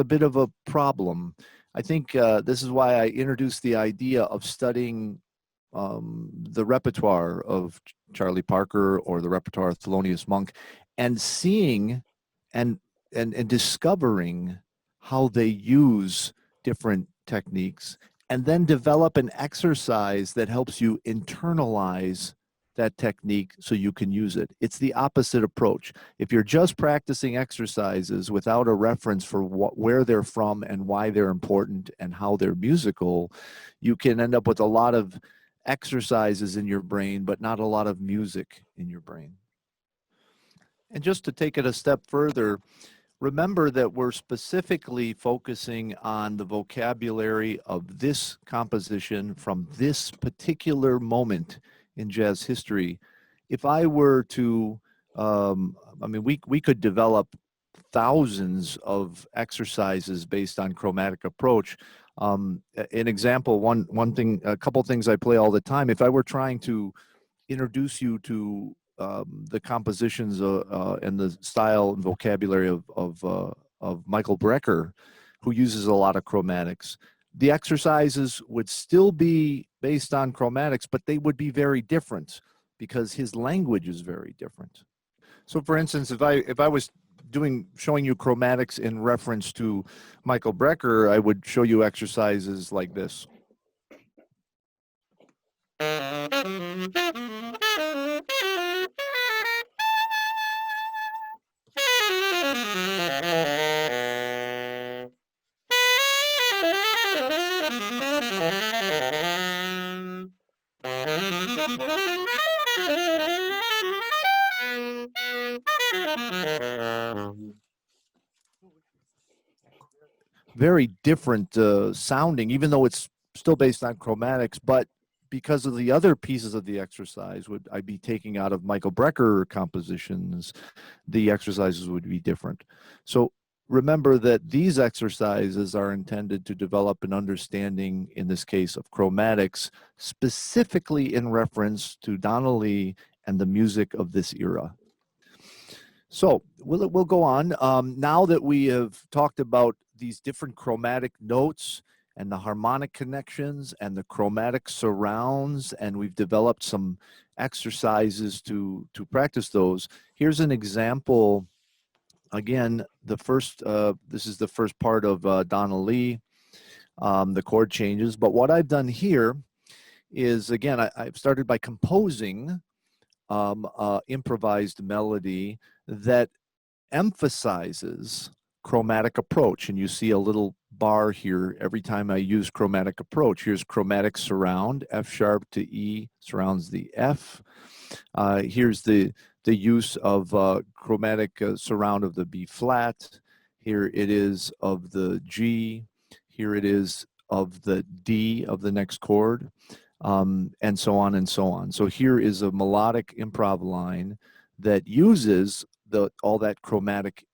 bit of a problem. I think this is why I introduced the idea of studying the repertoire of Charlie Parker or the repertoire of Thelonious Monk, and seeing and discovering how they use different techniques, and then develop an exercise that helps you internalize that technique so you can use it. It's the opposite approach. If you're just practicing exercises without a reference for where they're from and why they're important and how they're musical, you can end up with a lot of exercises in your brain, but not a lot of music in your brain. And just to take it a step further, remember that we're specifically focusing on the vocabulary of this composition from this particular moment in jazz history. If I were to, I mean, we could develop thousands of exercises based on chromatic approach. An example, one thing, a couple things I play all the time. If I were trying to introduce you to the compositions and the style and vocabulary of Michael Brecker, who uses a lot of chromatics, the exercises would still be based on chromatics, but they would be very different because his language is very different. So for instance, if I was showing you chromatics in reference to Michael Brecker, I would show you exercises like this. Very different sounding, even though it's still based on chromatics, but because of the other pieces of the exercise would I be taking out of Michael Brecker compositions, the exercises would be different. So remember that these exercises are intended to develop an understanding, in this case, of chromatics, specifically in reference to Donna Lee and the music of this era. So we'll go on. Now that we have talked about these different chromatic notes and the harmonic connections and the chromatic surrounds, and we've developed some exercises to practice those, here's an example. Again, this is the first part of Donna Lee, the chord changes. But what I've done here is, again, I've started by composing improvised melody that emphasizes chromatic approach. And you see a little bar here every time I use chromatic approach. Here's chromatic surround, F sharp to E surrounds the F. Here's the use of chromatic surround of the B flat. Here it is of the G. Here it is of the D of the next chord, and so on and so on. So here is a melodic improv line that uses all that chromatic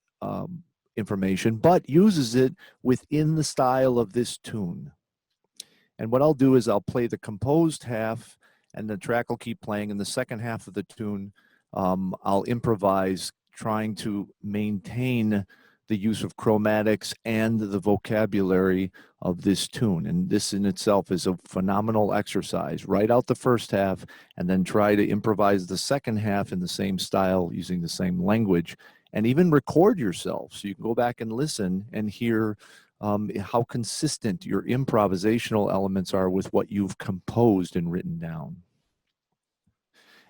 information, but uses it within the style of this tune. And what I'll do is I'll play the composed half, and the track will keep playing. In the second half of the tune, I'll improvise, trying to maintain the use of chromatics and the vocabulary of this tune. And this in itself is a phenomenal exercise. Write out the first half and then try to improvise the second half in the same style using the same language, and even record yourself so you can go back and listen and hear how consistent your improvisational elements are with what you've composed and written down.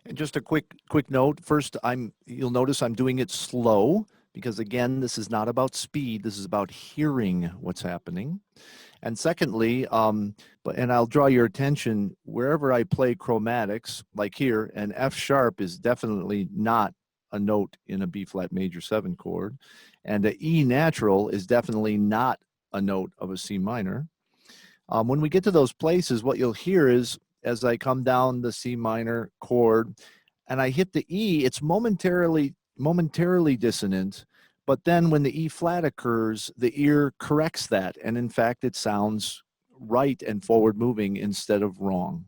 And just a quick note. First, you'll notice I'm doing it slow because, again, this is not about speed. This is about hearing what's happening. And secondly, and I'll draw your attention, wherever I play chromatics, like here, an F sharp is definitely not a note in a B flat major 7 chord, and a E natural is definitely not a note of a C minor. When we get to those places, what you'll hear is as I come down the C minor chord and I hit the E, it's momentarily dissonant, but then when the E flat occurs, the ear corrects that, and in fact it sounds right and forward moving instead of wrong.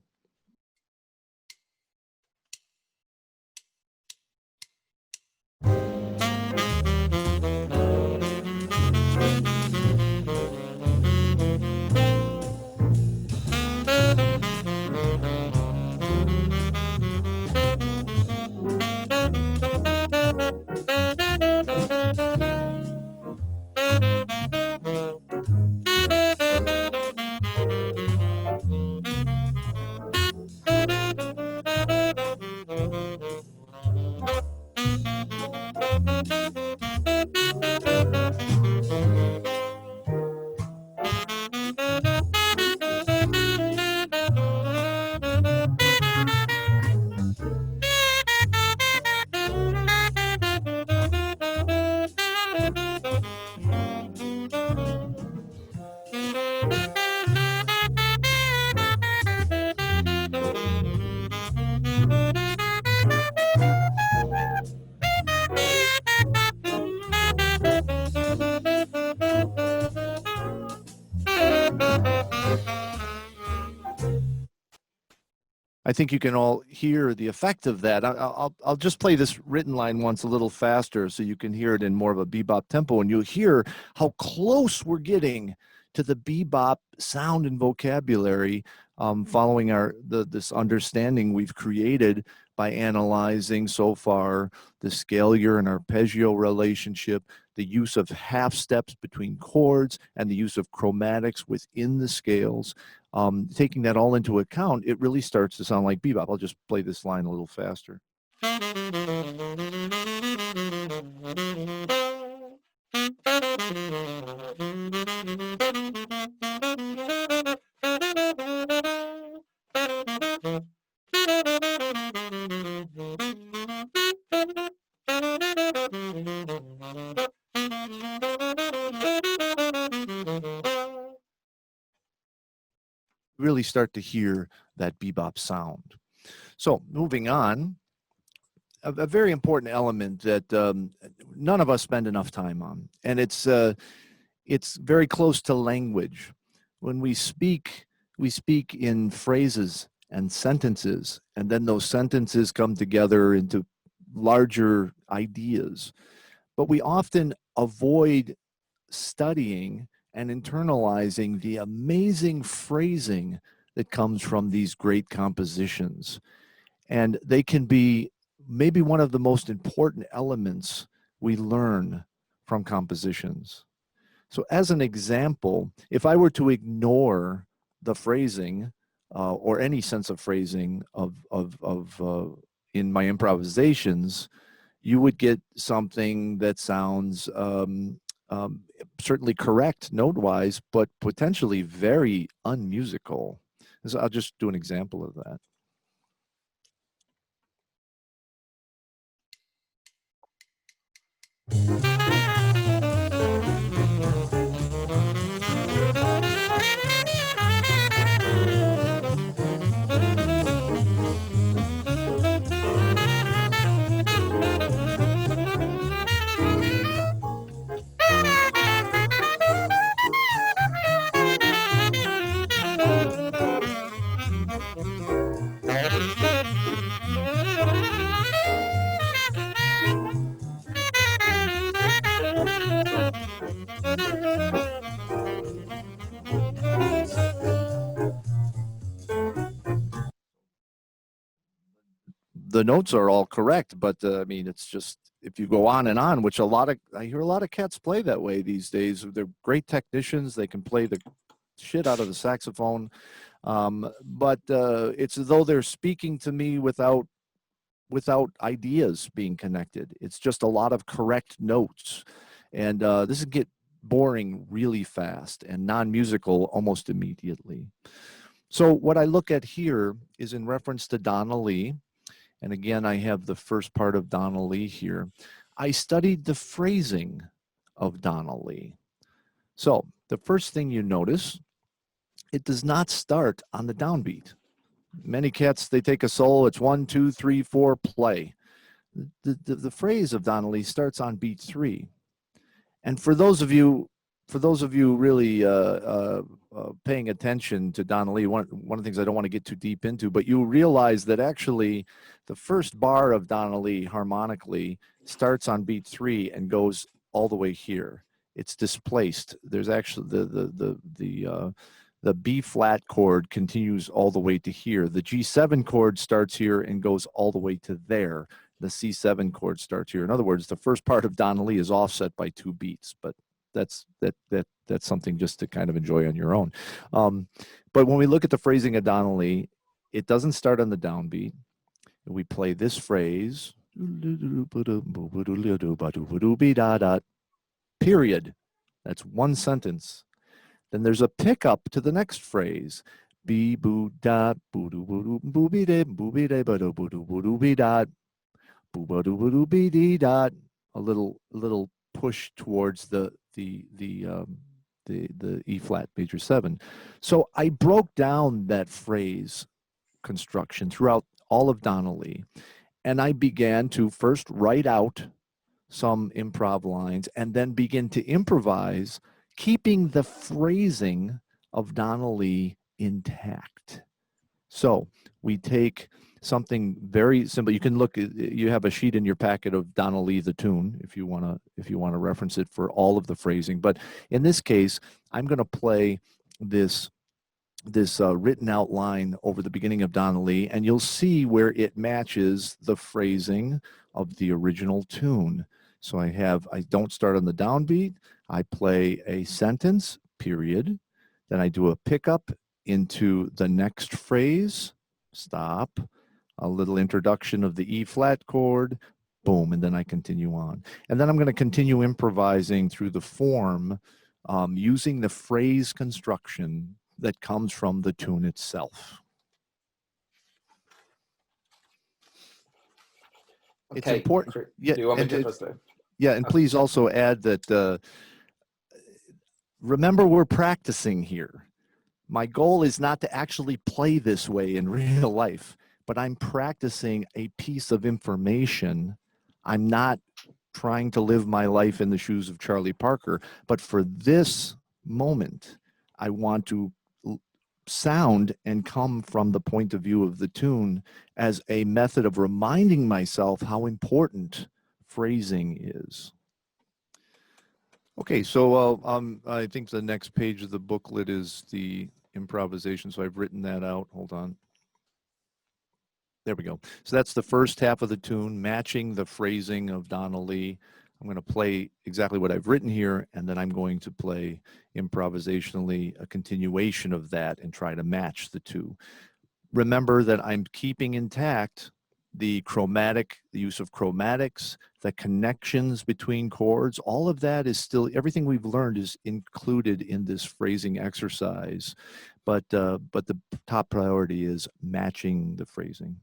I think you can all hear the effect of that. I'll just play this written line once a little faster so you can hear it in more of a bebop tempo, and you'll hear how close we're getting to the bebop sound and vocabulary following this understanding we've created by analyzing so far the scalar and arpeggio relationship, the use of half steps between chords, and the use of chromatics within the scales. Taking that all into account, it really starts to sound like bebop. I'll just play this line a little faster. Really start to hear that bebop sound. So moving on, a very important element that none of us spend enough time on, and it's very close to language. When we speak in phrases and sentences, and then those sentences come together into larger ideas. But we often avoid studying and internalizing the amazing phrasing that comes from these great compositions. And they can be maybe one of the most important elements we learn from compositions. So as an example, if I were to ignore the phrasing or any sense of phrasing in my improvisations, you would get something that sounds certainly correct note-wise, but potentially very unmusical. So I'll just do an example of that. The notes are all correct, but I mean, it's just, if you go on and on, which I hear a lot of cats play that way these days. They're great technicians. They can play the shit out of the saxophone. But it's as though they're speaking to me without ideas being connected. It's just a lot of correct notes. And this would get boring really fast and non-musical almost immediately. So what I look at here is in reference to Donna Lee. And again, I have the first part of Donna Lee here. I studied the phrasing of Donna Lee. So the first thing you notice, it does not start on the downbeat. Many cats, they take a solo. It's 1, 2, 3, 4, play. The phrase of Donna Lee starts on beat 3. And for those of you really paying attention to Donna Lee, one of the things I don't want to get too deep into, but you realize that actually the first bar of Donna Lee harmonically starts on beat 3 and goes all the way here. It's displaced. There's actually the B flat chord continues all the way to here. The G7 chord starts here and goes all the way to there. The C7 chord starts here. In other words, the first part of Donna Lee is offset by 2 beats, but that's something just to kind of enjoy on your own. But when we look at the phrasing of Donna Lee, it doesn't start on the downbeat. We play this phrase, period. That's one sentence. Then there's a pickup to the next phrase. Be boo da boo doo boo doo boo be de boo be de ba do boo doo boo doo be da boo ba doo boo doo be dee da. A little push towards the E flat major 7. So I broke down that phrase construction throughout all of Donna Lee, and I began to first write out some improv lines and then begin to improvise, keeping the phrasing of Donna Lee intact. So we take something very simple. You can look, you have a sheet in your packet of Donna Lee, the tune, if you want to reference it for all of the phrasing. But in this case, I'm going to play this written out line over the beginning of Donna Lee, and you'll see where it matches the phrasing of the original tune. So I don't start on the downbeat. I play a sentence, period. Then I do a pickup into the next phrase, stop, a little introduction of the E flat chord, boom, and then I continue on. And then I'm going to continue improvising through the form using the phrase construction that comes from the tune itself.
Okay.
It's important. Yeah,
do you want me to translate?
Yeah, and please also add that, remember, we're practicing here. My goal is not to actually play this way in real life, but I'm practicing a piece of information. I'm not trying to live my life in the shoes of Charlie Parker, but for this moment, I want to sound and come from the point of view of the tune as a method of reminding myself how important phrasing is. Okay, so I think the next page of the booklet is the improvisation, so I've written that out. Hold on. There we go. So that's the first half of the tune, matching the phrasing of Donna Lee. I'm going to play exactly what I've written here, and then I'm going to play improvisationally a continuation of that and try to match the two. Remember that I'm keeping intact the chromatic, the use of chromatics, the connections between chords. All of that is still, everything we've learned is included in this phrasing exercise, but the top priority is matching the phrasing.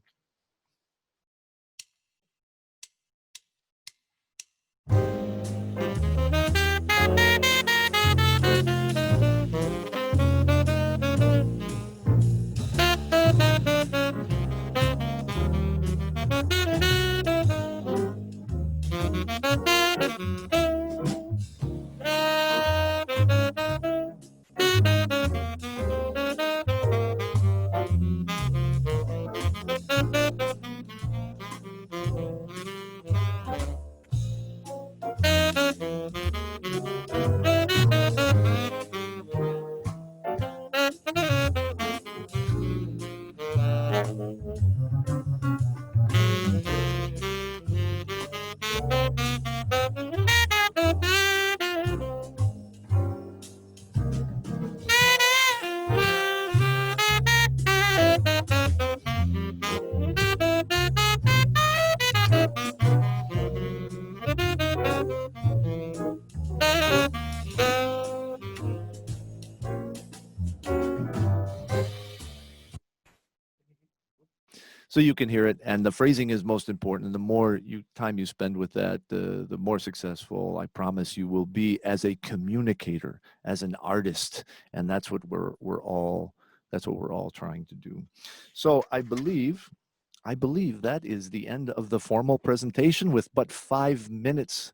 So you can hear it, and the phrasing is most important. And the more time you spend with that, the more successful, I promise, you will be as a communicator, as an artist. And that's what we're all That's what we're all trying to do. So I believe that is the end of the formal presentation with but 5 minutes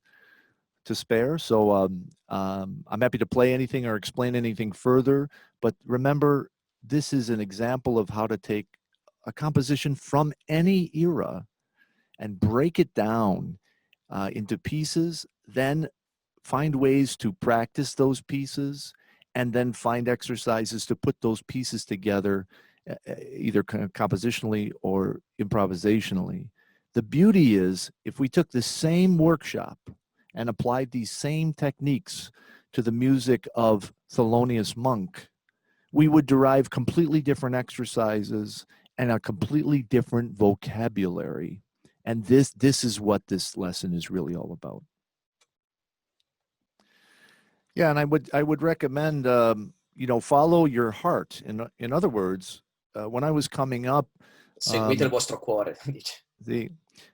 to spare. So I'm happy to play anything or explain anything further. But remember, this is an example of how to take a composition from any era and break it down into pieces, then find ways to practice those pieces, and then find exercises to put those pieces together, either compositionally or improvisationally. The beauty is, if we took the same workshop and applied these same techniques to the music of Thelonious Monk, we would derive completely different exercises and a completely different vocabulary. And this is what this lesson is really all about. Yeah, and I would recommend follow your heart. In other words, when I was coming up,
seguite il vostro cuore.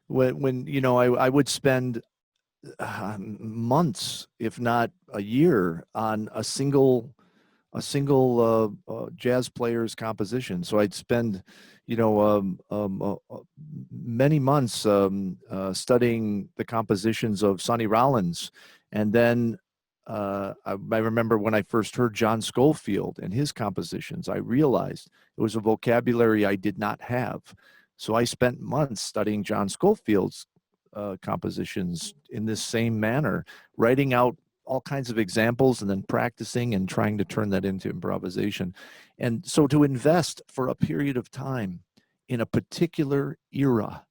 When I would spend months, if not a year, on a single jazz player's composition. So I'd spend many months studying the compositions of Sonny Rollins, and then I remember when I first heard John Scofield and his compositions, I realized it was a vocabulary I did not have. So I spent months studying John Scofield's compositions in this same manner, writing out all kinds of examples and then practicing and trying to turn that into improvisation. And so to invest for a period of time in a particular era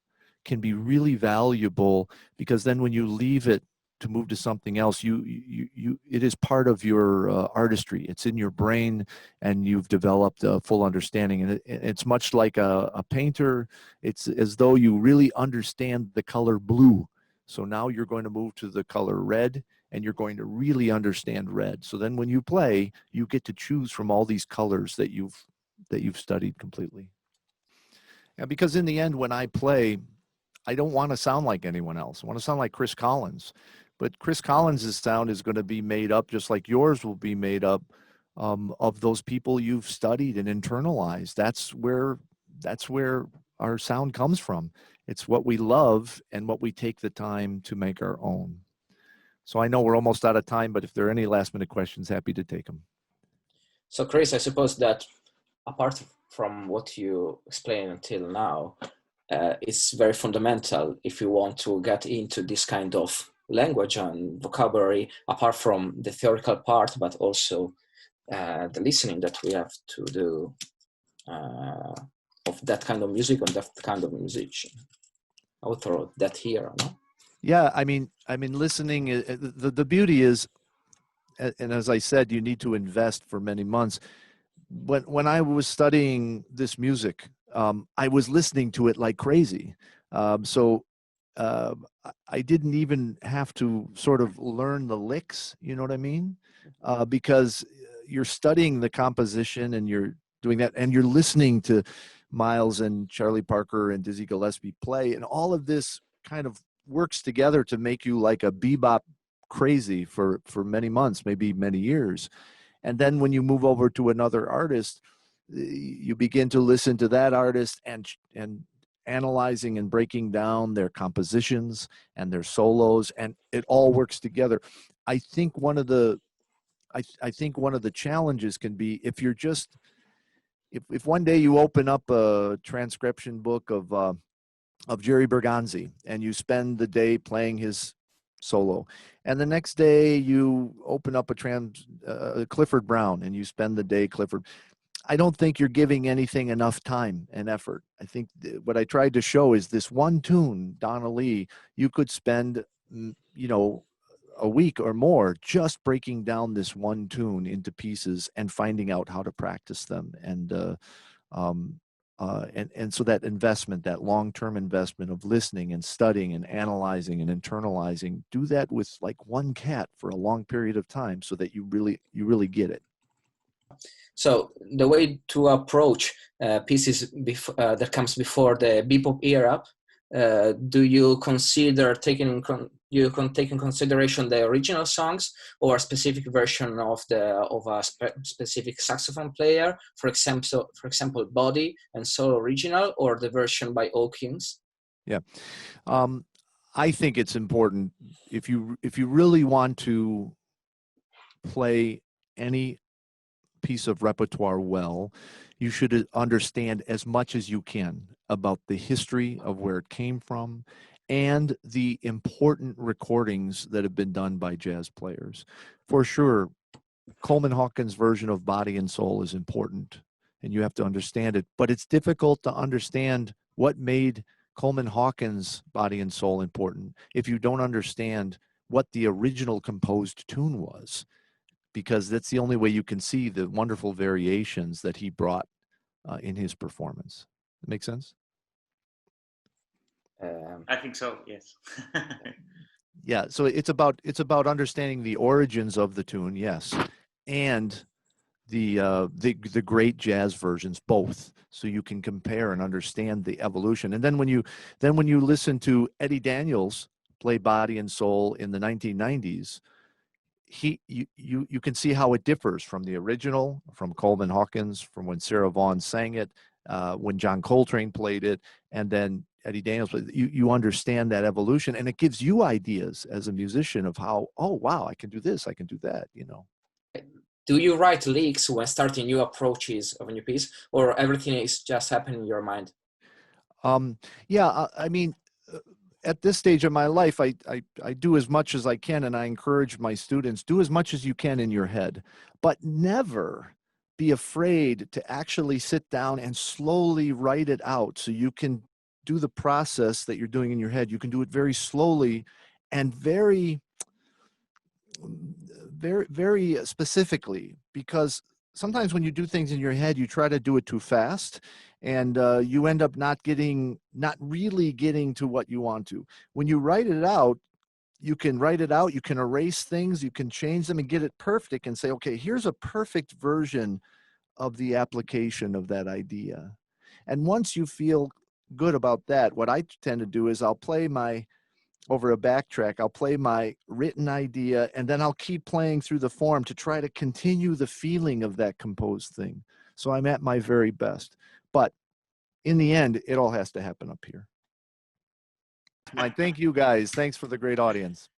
can be really valuable, because then when you leave it to move to something else, it is part of your artistry. It's in your brain, and you've developed a full understanding. And it's much like a painter. It's as though you really understand the color blue. So now you're going to move to the color red, and you're going to really understand red. So then when you play, you get to choose from all these colors that you've studied completely. And because in the end, when I play, I don't want to sound like anyone else. I want to sound like Chris Collins. But Chris Collins' sound is going to be made up, just like yours will be made up, of those people you've studied and internalized. That's where our sound comes from. It's what we love and what we take the time to make our own. So I know we're almost out of time, but if there are any last-minute questions, happy to take them.
So Chris, I suppose that apart from what you explained until now, it's very fundamental if you want to get into this kind of language and vocabulary, apart from the theoretical part, but also the listening that we have to do of that kind of music and that kind of musician. I would throw that here. No?
Yeah, I mean, listening. The beauty is, and as I said, you need to invest for many months. When I was studying this music, I was listening to it like crazy. So I didn't even have to sort of learn the licks, you know what I mean? Because you're studying the composition and you're doing that, and you're listening to Miles and Charlie Parker and Dizzy Gillespie play, and all of this kind of works together to make you like a bebop crazy for many months, maybe many years. And then when you move over to another artist, you begin to listen to that artist and analyzing and breaking down their compositions and their solos, and it all works together. I think one of the challenges can be if you're just if one day you open up a transcription book of Jerry Bergonzi and you spend the day playing his solo, and the next day you open up a Clifford Brown and you spend the day Clifford. I don't think you're giving anything enough time and effort. I think what I tried to show is this one tune, Donna Lee, you could spend, a week or more just breaking down this one tune into pieces and finding out how to practice them. And so that investment, that long-term investment of listening and studying and analyzing and internalizing, do that with like one cat for a long period of time so that you really get it.
So the way to approach pieces that comes before the bebop era do you consider take in consideration the original songs or a specific version of a specific saxophone player, for example, Body and Solo Original, or the version by Hawkins?
Yeah, I think it's important if you really want to play any piece of repertoire well, you should understand as much as you can about the history of where it came from and the important recordings that have been done by jazz players. For sure, Coleman Hawkins' version of Body and Soul is important, and you have to understand it, but it's difficult to understand what made Coleman Hawkins' Body and Soul important if you don't understand what the original composed tune was, because that's the only way you can see the wonderful variations that he brought in his performance. That make sense?
I think so, yes.
Yeah, so it's about understanding the origins of the tune, yes, and the great jazz versions, both, so you can compare and understand the evolution. And then when you listen to Eddie Daniels play Body and Soul in the 1990s, you can see how it differs from the original, from Coleman Hawkins, from when Sarah Vaughan sang it, when John Coltrane played it, and then Eddie Daniels played it. You understand that evolution, and it gives you ideas as a musician of how, oh wow, I can do this, I can do that, you know.
Do you write leaks when starting new approaches of a new piece, or everything is just happening in your mind?
Yeah, I mean, at this stage of my life, I do as much as I can, and I encourage my students, do as much as you can in your head, but never be afraid to actually sit down and slowly write it out, so you can do the process that you're doing in your head. You can do it very slowly and very specifically, because sometimes when you do things in your head, you try to do it too fast, and you end up not really getting to what you want to. When you write it out, you can erase things, you can change them and get it perfect and say, okay, here's a perfect version of the application of that idea. And once you feel good about that, what I tend to do is I'll play over a backtrack, I'll play my written idea, and then I'll keep playing through the form to try to continue the feeling of that composed thing. So I'm at my very best. But in the end, it all has to happen up here. Thank you guys. Thanks for the great audience.